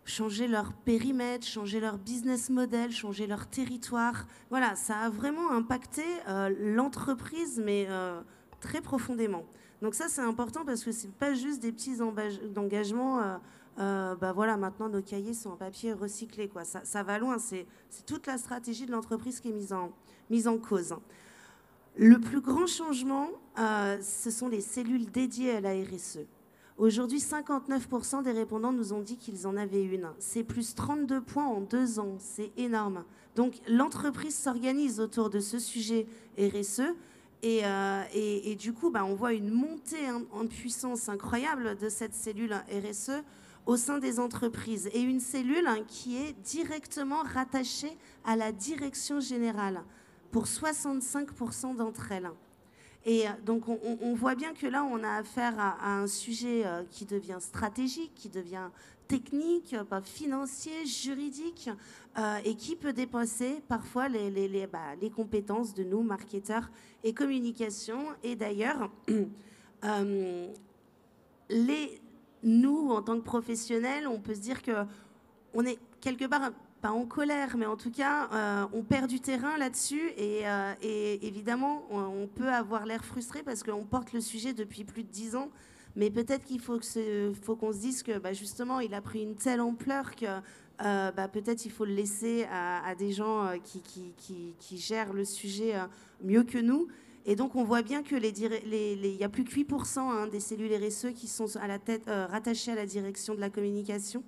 changer leur périmètre, changer leur business model, changer leur territoire. Voilà, ça a vraiment impacté l'entreprise, mais très profondément. Donc ça, c'est important parce que ce n'est pas juste des petits engagements. Voilà, maintenant, nos cahiers sont en papier recyclé, quoi. Ça va loin. C'est toute la stratégie de l'entreprise qui est mise en cause. Le plus grand changement, ce sont les cellules dédiées à la RSE. Aujourd'hui, 59% des répondants nous ont dit qu'ils en avaient une. C'est plus 32 points en 2 ans. C'est énorme. Donc, l'entreprise s'organise autour de ce sujet RSE. Et du coup, on voit une montée en puissance incroyable de cette cellule RSE au sein des entreprises. Et une cellule qui est directement rattachée à la direction générale pour 65% d'entre elles. Et donc, on voit bien que là, on a affaire à un sujet qui devient stratégique, qui devient technique, financier, juridique, et qui peut dépasser parfois les compétences de nous, marketeurs et communication. Et d'ailleurs, nous, en tant que professionnels, on peut se dire qu'on est quelque part... pas en colère, mais en tout cas, on perd du terrain là-dessus et évidemment, on peut avoir l'air frustré parce qu'on porte le sujet depuis plus de 10 ans, mais peut-être qu'il faut qu'on se dise que justement, il a pris une telle ampleur que peut-être il faut le laisser à des gens qui gèrent le sujet mieux que nous. Et donc, on voit bien que il n'y a plus que 8% des cellules RSE qui sont à la tête, rattachées à la direction de la communication.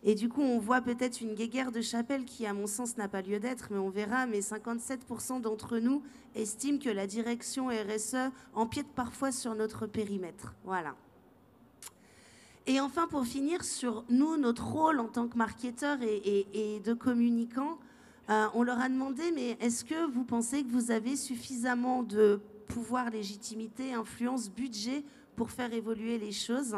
Et du coup, on voit peut-être une guéguerre de chapelle qui, à mon sens, n'a pas lieu d'être, mais on verra. Mais 57% d'entre nous estiment que la direction RSE empiète parfois sur notre périmètre. Voilà. Et enfin, pour finir, sur nous, notre rôle en tant que marketeurs et de communicants, on leur a demandé, mais est-ce que vous pensez que vous avez suffisamment de pouvoir, légitimité, influence, budget pour faire évoluer les choses ?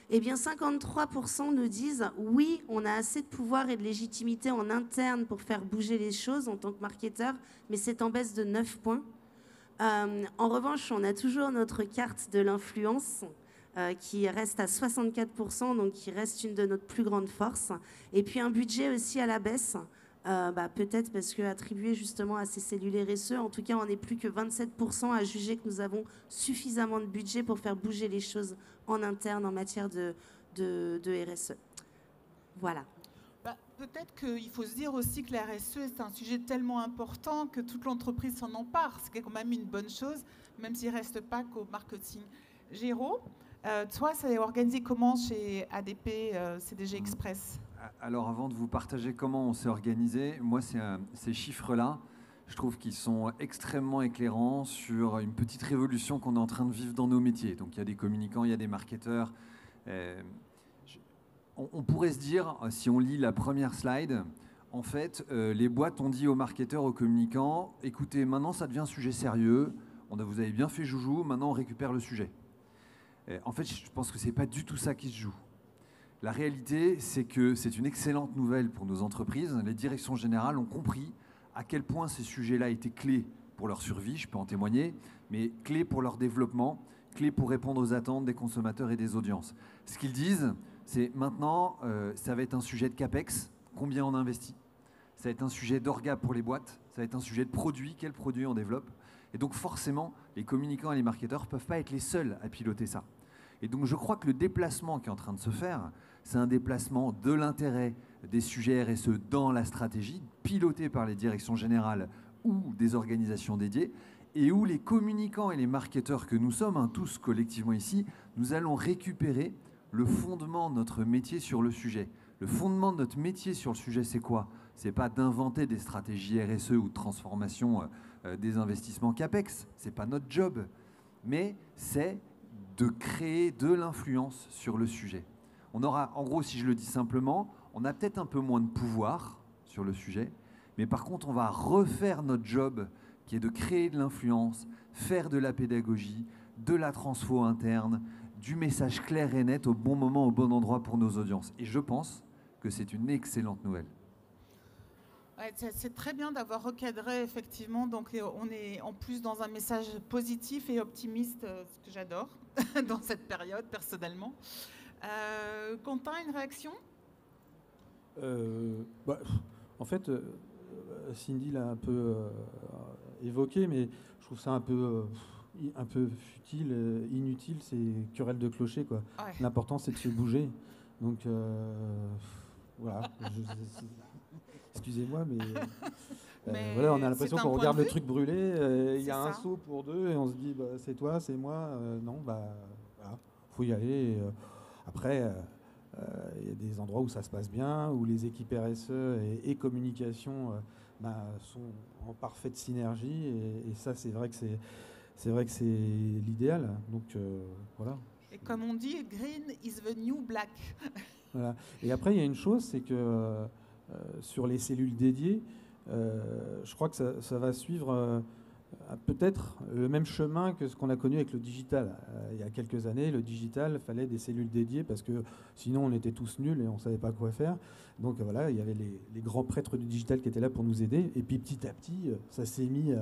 Eh bien, 53% nous disent « Oui, on a assez de pouvoir et de légitimité en interne pour faire bouger les choses en tant que marketeur, mais c'est en baisse de 9 points. » En revanche, on a toujours notre carte de l'influence qui reste à 64%, donc qui reste une de nos plus grandes forces. Et puis un budget aussi à la baisse, peut-être parce qu'attribué justement à ces cellules RSE, en tout cas, on n'est plus que 27% à juger que nous avons suffisamment de budget pour faire bouger les choses en interne en matière de RSE. Voilà. Peut-être qu'il faut se dire aussi que la RSE, c'est un sujet tellement important que toute l'entreprise s'en empare. C'est quand même une bonne chose, même s'il ne reste pas qu'au marketing. Géraud, toi, ça est organisé comment chez ADP CDG Express ? Alors, avant de vous partager comment on s'est organisé, moi, ces chiffres-là, je trouve qu'ils sont extrêmement éclairants sur une petite révolution qu'on est en train de vivre dans nos métiers. Donc, il y a des communicants, il y a des marketeurs. On pourrait se dire, si on lit la première slide, en fait, les boîtes ont dit aux marketeurs, aux communicants, écoutez, maintenant, ça devient un sujet sérieux. Vous avez bien fait joujou, maintenant, on récupère le sujet. En fait, je pense que ce n'est pas du tout ça qui se joue. La réalité, c'est que c'est une excellente nouvelle pour nos entreprises. Les directions générales ont compris à quel point ces sujets-là étaient clés pour leur survie, je peux en témoigner, mais clés pour leur développement, clés pour répondre aux attentes des consommateurs et des audiences. Ce qu'ils disent, c'est maintenant, ça va être un sujet de CAPEX, combien on investit. Ça va être un sujet d'orga pour les boîtes, ça va être un sujet de produit, quel produit on développe. Et donc forcément, les communicants et les marketeurs ne peuvent pas être les seuls à piloter ça. Et donc je crois que le déplacement qui est en train de se faire, c'est un déplacement de l'intérêt des sujets RSE dans la stratégie, piloté par les directions générales ou des organisations dédiées, et où les communicants et les marketeurs que nous sommes, tous collectivement ici, nous allons récupérer le fondement de notre métier sur le sujet. Le fondement de notre métier sur le sujet, c'est quoi ? C'est pas d'inventer des stratégies RSE ou de transformation des investissements CAPEX, c'est pas notre job, mais c'est de créer de l'influence sur le sujet. On aura, en gros, si je le dis simplement, on a peut-être un peu moins de pouvoir sur le sujet, mais par contre, on va refaire notre job qui est de créer de l'influence, faire de la pédagogie, de la transfo interne, du message clair et net au bon moment, au bon endroit pour nos audiences. Et je pense que c'est une excellente nouvelle. Ouais, c'est très bien d'avoir recadré, effectivement. Donc, on est en plus dans un message positif et optimiste, ce que j'adore dans cette période, personnellement. Quentin, une réaction ? En fait, Cindy l'a un peu évoqué, mais je trouve ça un peu un peu futile, inutile, c'est querelle de clocher, quoi. Ouais. L'important, c'est de se bouger. Donc, voilà. Excusez-moi, mais voilà, on a l'impression qu'on regarde le truc brûler. Il y a un seau pour deux et on se dit, c'est toi, c'est moi. Non, voilà. Faut y aller. Après, il y a des endroits où ça se passe bien, où les équipes RSE et communication sont en parfaite synergie. Et ça, c'est vrai que c'est l'idéal. Donc, voilà. Et comme on dit, green is the new black. Voilà. Et après, il y a une chose, c'est que sur les cellules dédiées, je crois que ça va suivre peut-être le même chemin que ce qu'on a connu avec le digital. Il y a quelques années, le digital, il fallait des cellules dédiées parce que sinon on était tous nuls et on ne savait pas quoi faire. Donc voilà, il y avait les grands prêtres du digital qui étaient là pour nous aider. Et puis petit à petit, ça s'est mis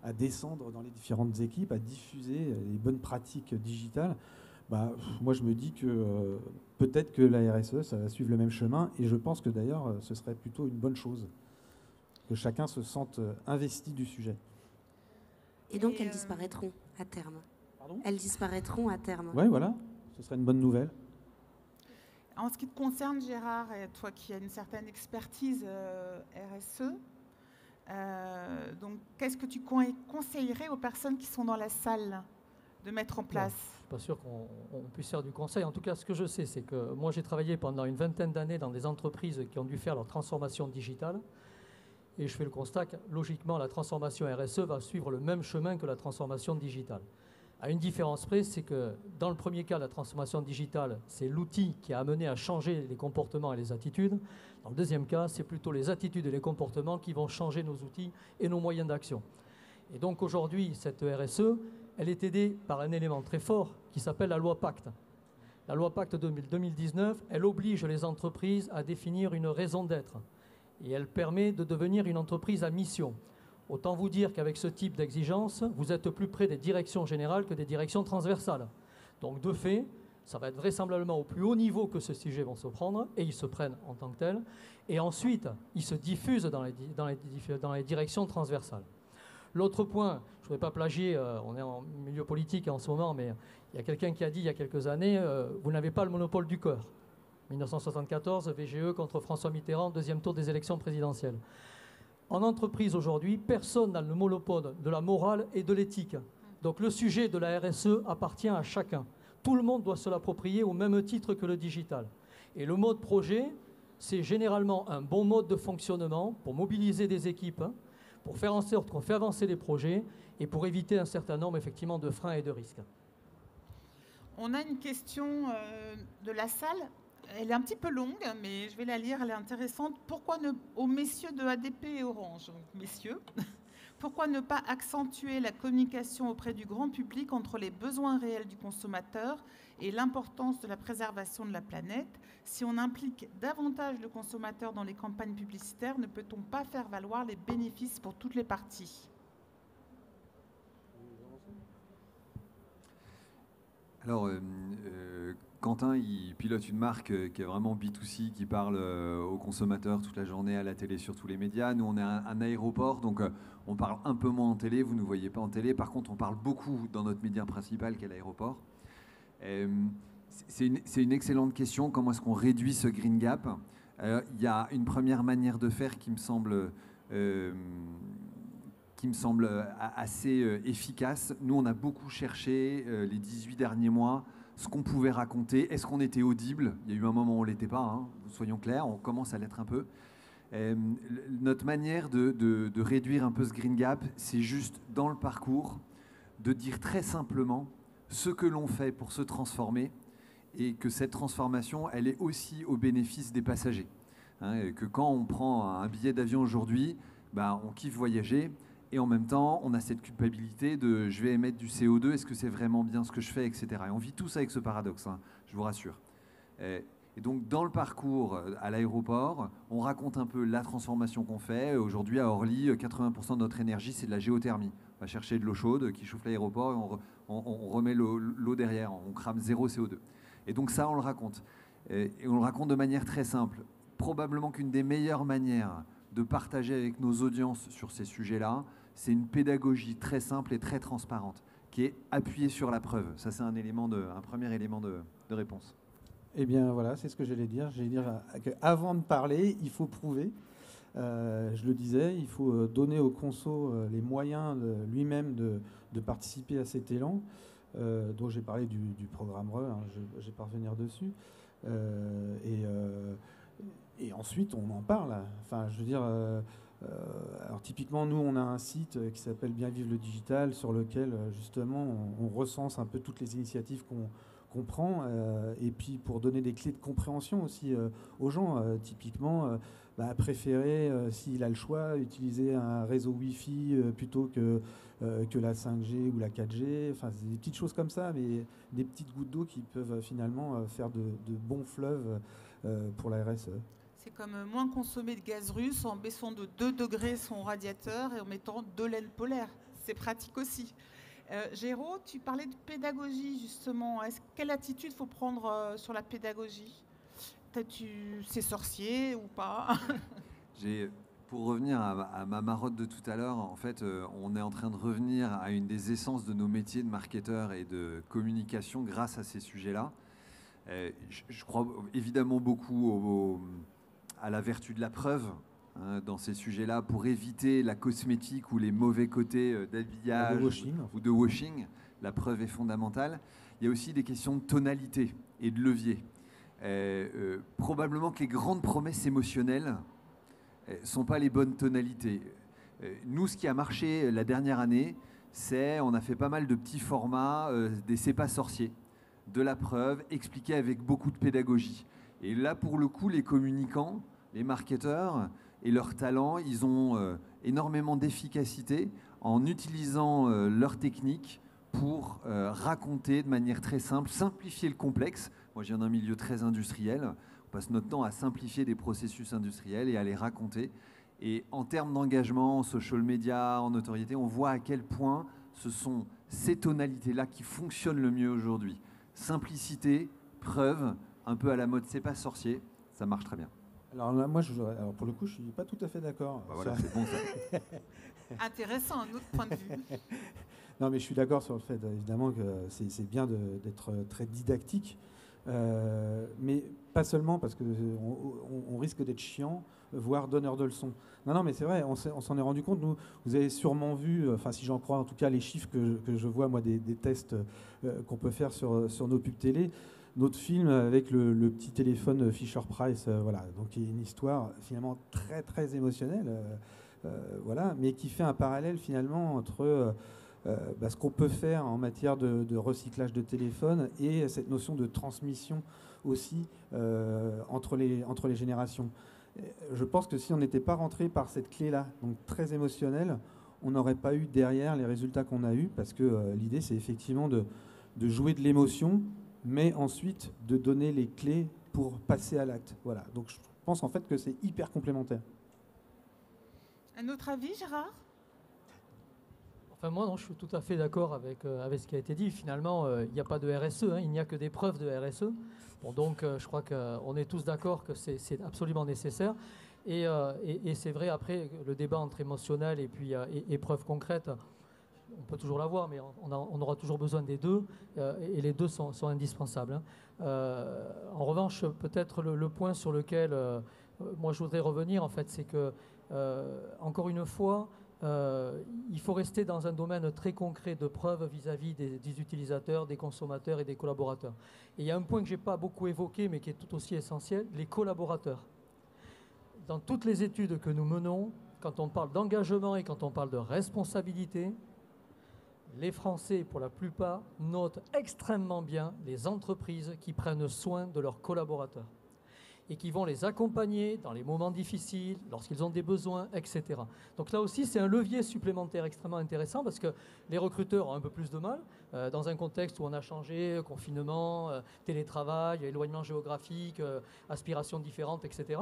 à descendre dans les différentes équipes, à diffuser les bonnes pratiques digitales. Moi, je me dis que peut-être que la RSE, ça va suivre le même chemin. Et je pense que d'ailleurs, ce serait plutôt une bonne chose, que chacun se sente investi du sujet. Et donc, elles disparaîtront à terme. Pardon ? Elles disparaîtront à terme. Oui, voilà. Ce serait une bonne nouvelle. En ce qui te concerne, Gérard, et toi qui as une certaine expertise RSE, donc qu'est-ce que tu conseillerais aux personnes qui sont dans la salle de mettre en place ? Je ne suis pas sûr qu'on puisse faire du conseil. En tout cas, ce que je sais, c'est que moi, j'ai travaillé pendant une vingtaine d'années dans des entreprises qui ont dû faire leur transformation digitale. Et je fais le constat que, logiquement, la transformation RSE va suivre le même chemin que la transformation digitale. À une différence près, c'est que dans le premier cas, la transformation digitale, c'est l'outil qui a amené à changer les comportements et les attitudes. Dans le deuxième cas, c'est plutôt les attitudes et les comportements qui vont changer nos outils et nos moyens d'action. Et donc aujourd'hui, cette RSE, elle est aidée par un élément très fort qui s'appelle la loi Pacte. La loi Pacte 2019, elle oblige les entreprises à définir une raison d'être. Et elle permet de devenir une entreprise à mission. Autant vous dire qu'avec ce type d'exigence, vous êtes plus près des directions générales que des directions transversales. Donc de fait, ça va être vraisemblablement au plus haut niveau que ces sujets vont se prendre, et ils se prennent en tant que tels. Et ensuite, ils se diffusent dans les directions transversales. L'autre point, je ne voudrais pas plagier, on est en milieu politique en ce moment, mais il y a quelqu'un qui a dit il y a quelques années, vous n'avez pas le monopole du cœur. 1974, VGE contre François Mitterrand, deuxième tour des élections présidentielles. En entreprise aujourd'hui, personne n'a le monopole de la morale et de l'éthique. Donc le sujet de la RSE appartient à chacun. Tout le monde doit se l'approprier au même titre que le digital. Et le mode projet, c'est généralement un bon mode de fonctionnement pour mobiliser des équipes, pour faire en sorte qu'on fait avancer les projets et pour éviter un certain nombre effectivement de freins et de risques. On a une question de la salle. Elle est un petit peu longue, mais je vais la lire, elle est intéressante. Pourquoi aux messieurs de ADP et Orange, donc messieurs, pourquoi ne pas accentuer la communication auprès du grand public entre les besoins réels du consommateur et l'importance de la préservation de la planète ? Si on implique davantage le consommateur dans les campagnes publicitaires, ne peut-on pas faire valoir les bénéfices pour toutes les parties ? Alors, Quentin, il pilote une marque qui est vraiment B2C, qui parle aux consommateurs toute la journée à la télé, sur tous les médias. Nous, on est un aéroport, donc on parle un peu moins en télé, vous ne nous voyez pas en télé. Par contre, on parle beaucoup dans notre média principal, qui est l'aéroport. C'est une excellente question. Comment est-ce qu'on réduit ce green gap ? Il y a une première manière de faire qui me semble assez efficace. Nous, on a beaucoup cherché les 18 derniers mois ce qu'on pouvait raconter. Est-ce qu'on était audible ? Il y a eu un moment où on ne l'était pas, hein, soyons clairs, on commence à l'être un peu. Notre manière de réduire un peu ce green gap, c'est juste dans le parcours, de dire très simplement ce que l'on fait pour se transformer et que cette transformation, elle est aussi au bénéfice des passagers. Hein, et que quand on prend un billet d'avion aujourd'hui, on kiffe voyager. Et en même temps, on a cette culpabilité de « je vais émettre du CO2, est-ce que c'est vraiment bien ce que je fais ?» etc. Et on vit tous avec ce paradoxe, hein, je vous rassure. Et donc, dans le parcours à l'aéroport, on raconte un peu la transformation qu'on fait. Aujourd'hui, à Orly, 80% de notre énergie, c'est de la géothermie. On va chercher de l'eau chaude qui chauffe l'aéroport et on remet l'eau derrière. On crame 0 CO2. Et donc ça, on le raconte. Et on le raconte de manière très simple. Probablement qu'une des meilleures manières de partager avec nos audiences sur ces sujets-là, c'est une pédagogie très simple et très transparente. qui est appuyer sur la preuve. Ça, c'est un premier élément de réponse. Eh bien, voilà, c'est ce que j'allais dire. J'allais dire qu'avant de parler, il faut prouver. Je le disais, il faut donner au conso les moyens lui-même de participer à cet élan, dont j'ai parlé du programme RE, hein, je vais pas revenir dessus. Et ensuite, on en parle. Enfin, je veux dire, alors typiquement, nous, on a un site qui s'appelle Bien Vivre le Digital, sur lequel, justement, on recense un peu toutes les initiatives qu'on prend, et puis pour donner des clés de compréhension aussi aux gens. Typiquement, préférer, s'il a le choix, utiliser un réseau Wi-Fi plutôt que la 5G ou la 4G. Enfin, c'est des petites choses comme ça, mais des petites gouttes d'eau qui peuvent finalement faire de bons fleuves pour la RSE. C'est comme moins consommer de gaz russe en baissant de 2 degrés son radiateur et en mettant 2 laines polaires. C'est pratique aussi. Géraud, tu parlais de pédagogie justement. Quelle attitude il faut prendre sur la pédagogie ? C'est sorcier ou pas ? Pour revenir à ma marotte de tout à l'heure, en fait, on est en train de revenir à une des essences de nos métiers de marketeur et de communication grâce à ces sujets-là. Je crois évidemment beaucoup à la vertu de la preuve dans ces sujets-là pour éviter la cosmétique ou les mauvais côtés d'habillage ou de washing. La preuve est fondamentale. Il y a aussi des questions de tonalité et de levier. Probablement que les grandes promesses émotionnelles sont pas les bonnes tonalités. Nous, ce qui a marché la dernière année, on a fait pas mal de petits formats, des C'est pas sorcier, de la preuve, expliqué avec beaucoup de pédagogie. Et là, pour le coup, les communicants, les marketeurs et leurs talents, ils ont énormément d'efficacité en utilisant leurs techniques pour raconter de manière très simple, simplifier le complexe. Moi, je viens d'un milieu très industriel. On passe notre temps à simplifier des processus industriels et à les raconter. Et en termes d'engagement, en social media, en notoriété, on voit à quel point ce sont ces tonalités-là qui fonctionnent le mieux aujourd'hui. Simplicité, preuve, un peu à la mode, c'est pas sorcier, ça marche très bien. Alors là, moi, pour le coup, je suis pas tout à fait d'accord. Voilà, c'est bon ça. Intéressant, un autre point de vue. Non, mais je suis d'accord sur le fait, évidemment, que c'est bien d'être très didactique, mais pas seulement parce qu'on risque d'être chiant, voire donneur de leçons. Non, mais c'est vrai, on s'en est rendu compte. Vous avez sûrement vu, enfin si j'en crois en tout cas les chiffres que je vois, moi, des tests qu'on peut faire sur nos pubs télé. Notre film avec le petit téléphone Fisher-Price, voilà, donc il y a une histoire finalement très très émotionnelle, voilà, mais qui fait un parallèle finalement entre ce qu'on peut faire en matière de recyclage de téléphone et cette notion de transmission aussi entre les générations. Je pense que si on n'était pas rentré par cette clé-là, donc très émotionnelle, on n'aurait pas eu derrière les résultats qu'on a eus, parce que l'idée c'est effectivement de jouer de l'émotion, mais ensuite de donner les clés pour passer à l'acte. Voilà. Donc je pense en fait que c'est hyper complémentaire. Un autre avis, Gérard ? Enfin, moi, non, je suis tout à fait d'accord avec ce qui a été dit. Finalement, il n'y a pas de RSE, il n'y a que des preuves de RSE. Bon, donc, je crois qu'on est tous d'accord que c'est absolument nécessaire. Et c'est vrai, après, le débat entre émotionnel et puis preuves concrètes, on peut toujours l'avoir, mais on aura toujours besoin des deux, et les deux sont indispensables. En revanche, peut-être le point sur lequel moi je voudrais revenir, en fait, c'est que, encore une fois, il faut rester dans un domaine très concret de preuves vis-à-vis des utilisateurs, des consommateurs et des collaborateurs. Et il y a un point que je n'ai pas beaucoup évoqué, mais qui est tout aussi essentiel, les collaborateurs. Dans toutes les études que nous menons, quand on parle d'engagement et quand on parle de responsabilité, les Français, pour la plupart, notent extrêmement bien les entreprises qui prennent soin de leurs collaborateurs et qui vont les accompagner dans les moments difficiles, lorsqu'ils ont des besoins, etc. Donc là aussi, c'est un levier supplémentaire extrêmement intéressant parce que les recruteurs ont un peu plus de mal dans un contexte où on a changé, confinement, télétravail, éloignement géographique, aspirations différentes, etc.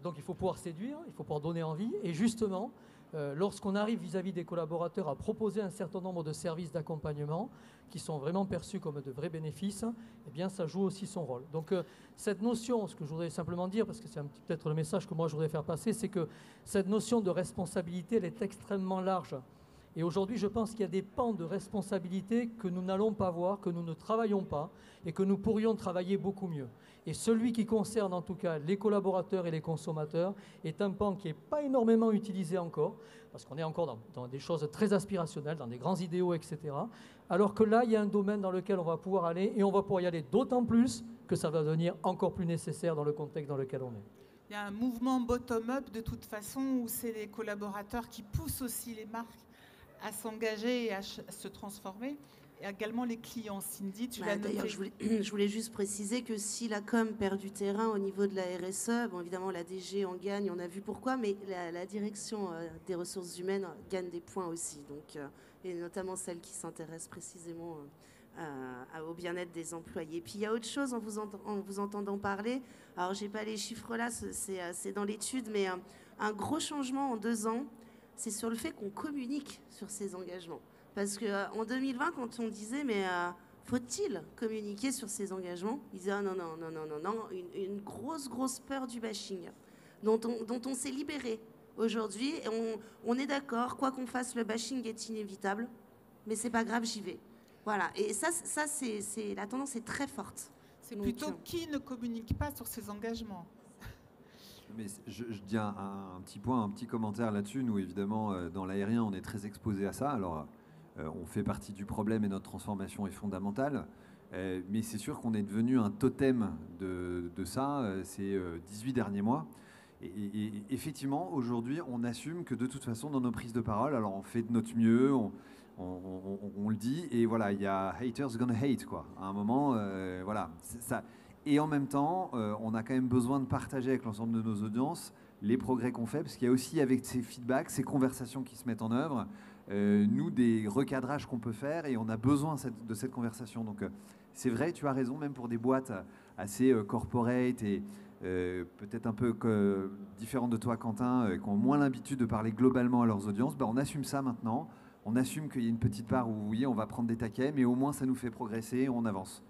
Donc il faut pouvoir séduire, il faut pouvoir donner envie. Et justement, lorsqu'on arrive vis-à-vis des collaborateurs à proposer un certain nombre de services d'accompagnement qui sont vraiment perçus comme de vrais bénéfices, eh bien ça joue aussi son rôle. Donc cette notion, ce que je voudrais simplement dire, parce que c'est peut-être le message que moi je voudrais faire passer, c'est que cette notion de responsabilité, elle est extrêmement large. Et aujourd'hui, je pense qu'il y a des pans de responsabilité que nous n'allons pas voir, que nous ne travaillons pas et que nous pourrions travailler beaucoup mieux. Et celui qui concerne en tout cas les collaborateurs et les consommateurs est un pan qui n'est pas énormément utilisé encore, parce qu'on est encore dans des choses très aspirationnelles, dans des grands idéaux, etc. Alors que là, il y a un domaine dans lequel on va pouvoir aller, et on va pouvoir y aller d'autant plus que ça va devenir encore plus nécessaire dans le contexte dans lequel on est. Il y a un mouvement bottom-up de toute façon où c'est les collaborateurs qui poussent aussi les marques à s'engager et à se transformer. Et également les clients. Cindy, tu l'as noté. D'ailleurs, je voulais juste préciser que si la com perd du terrain au niveau de la RSE, bon, évidemment, la DG en gagne, on a vu pourquoi, mais la direction des ressources humaines gagne des points aussi. Donc, et notamment celle qui s'intéresse précisément au bien-être des employés. Puis il y a autre chose en vous entendant parler. Alors, je n'ai pas les chiffres là, c'est dans l'étude, mais un gros changement en 2 ans, c'est sur le fait qu'on communique sur ces engagements. Parce qu'en 2020, quand on disait, mais faut-il communiquer sur ces engagements, ils disaient, ah, non, une grosse peur du bashing, dont on s'est libéré aujourd'hui. On est d'accord, quoi qu'on fasse, le bashing est inévitable, mais c'est pas grave, j'y vais. Voilà, et ça c'est la tendance est très forte. C'est plutôt qui ne communique pas sur ses engagements. Mais je dis un petit point, un petit commentaire là-dessus. Nous, évidemment, dans l'aérien, on est très exposé à ça. Alors, on fait partie du problème et notre transformation est fondamentale. Mais c'est sûr qu'on est devenu un totem de ça ces 18 derniers mois. Et effectivement, aujourd'hui, on assume que de toute façon, dans nos prises de parole, alors on fait de notre mieux, on le dit, et voilà, il y a haters gonna hate, quoi. À un moment, voilà, ça. Et en même temps, on a quand même besoin de partager avec l'ensemble de nos audiences les progrès qu'on fait, parce qu'il y a aussi avec ces feedbacks, ces conversations qui se mettent en œuvre, nous, des recadrages qu'on peut faire, et on a besoin de cette conversation. Donc c'est vrai, tu as raison, même pour des boîtes assez corporate et peut-être un peu différentes de toi, Quentin, qui ont moins l'habitude de parler globalement à leurs audiences, on assume ça maintenant. On assume qu'il y a une petite part où, oui, on va prendre des taquets, mais au moins ça nous fait progresser et on avance.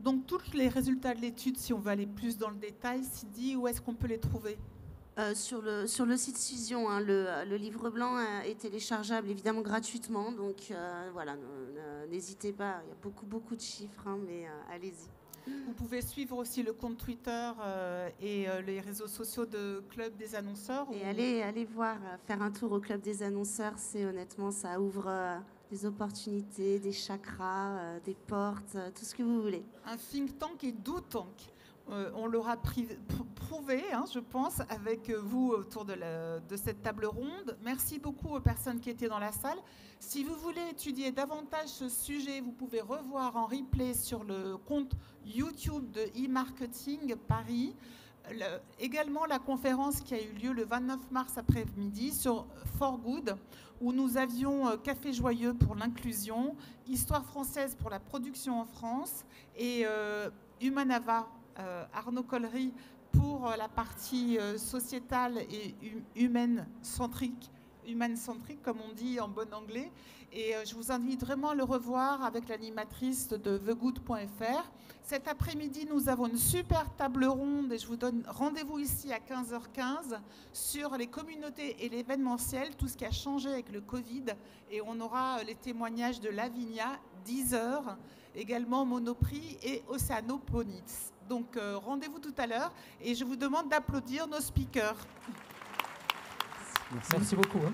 Donc, tous les résultats de l'étude, si on veut aller plus dans le détail, Cindy, où est-ce qu'on peut les trouver ? Sur le site Fusion, hein, le livre blanc est téléchargeable évidemment gratuitement. Donc voilà, n'hésitez pas, il y a beaucoup de chiffres, hein, mais allez-y. Vous pouvez suivre aussi le compte Twitter et les réseaux sociaux de Club des Annonceurs. Et allez voir, faire un tour au Club des Annonceurs, c'est honnêtement, ça ouvre des opportunités, des chakras, des portes, tout ce que vous voulez. Un think tank et do tank. On l'aura prouvé, hein, je pense, avec vous autour de cette table ronde. Merci beaucoup aux personnes qui étaient dans la salle. Si vous voulez étudier davantage ce sujet, vous pouvez revoir en replay sur le compte YouTube de e-marketing Paris. Également la conférence qui a eu lieu le 29 mars après-midi sur For Good, où nous avions Café Joyeux pour l'inclusion, Histoire française pour la production en France et Humanava, Arnaud Collery pour la partie sociétale et humaine-centrique, comme on dit en bon anglais. Et je vous invite vraiment à le revoir avec l'animatrice de thegood.fr. Cet après-midi, nous avons une super table ronde et je vous donne rendez-vous ici à 15h15 sur les communautés et l'événementiel, tout ce qui a changé avec le Covid. Et on aura les témoignages de Lavinia, Deezer, également Monoprix et Oceanoponix. Donc rendez-vous tout à l'heure et je vous demande d'applaudir nos speakers. Merci beaucoup. Hein.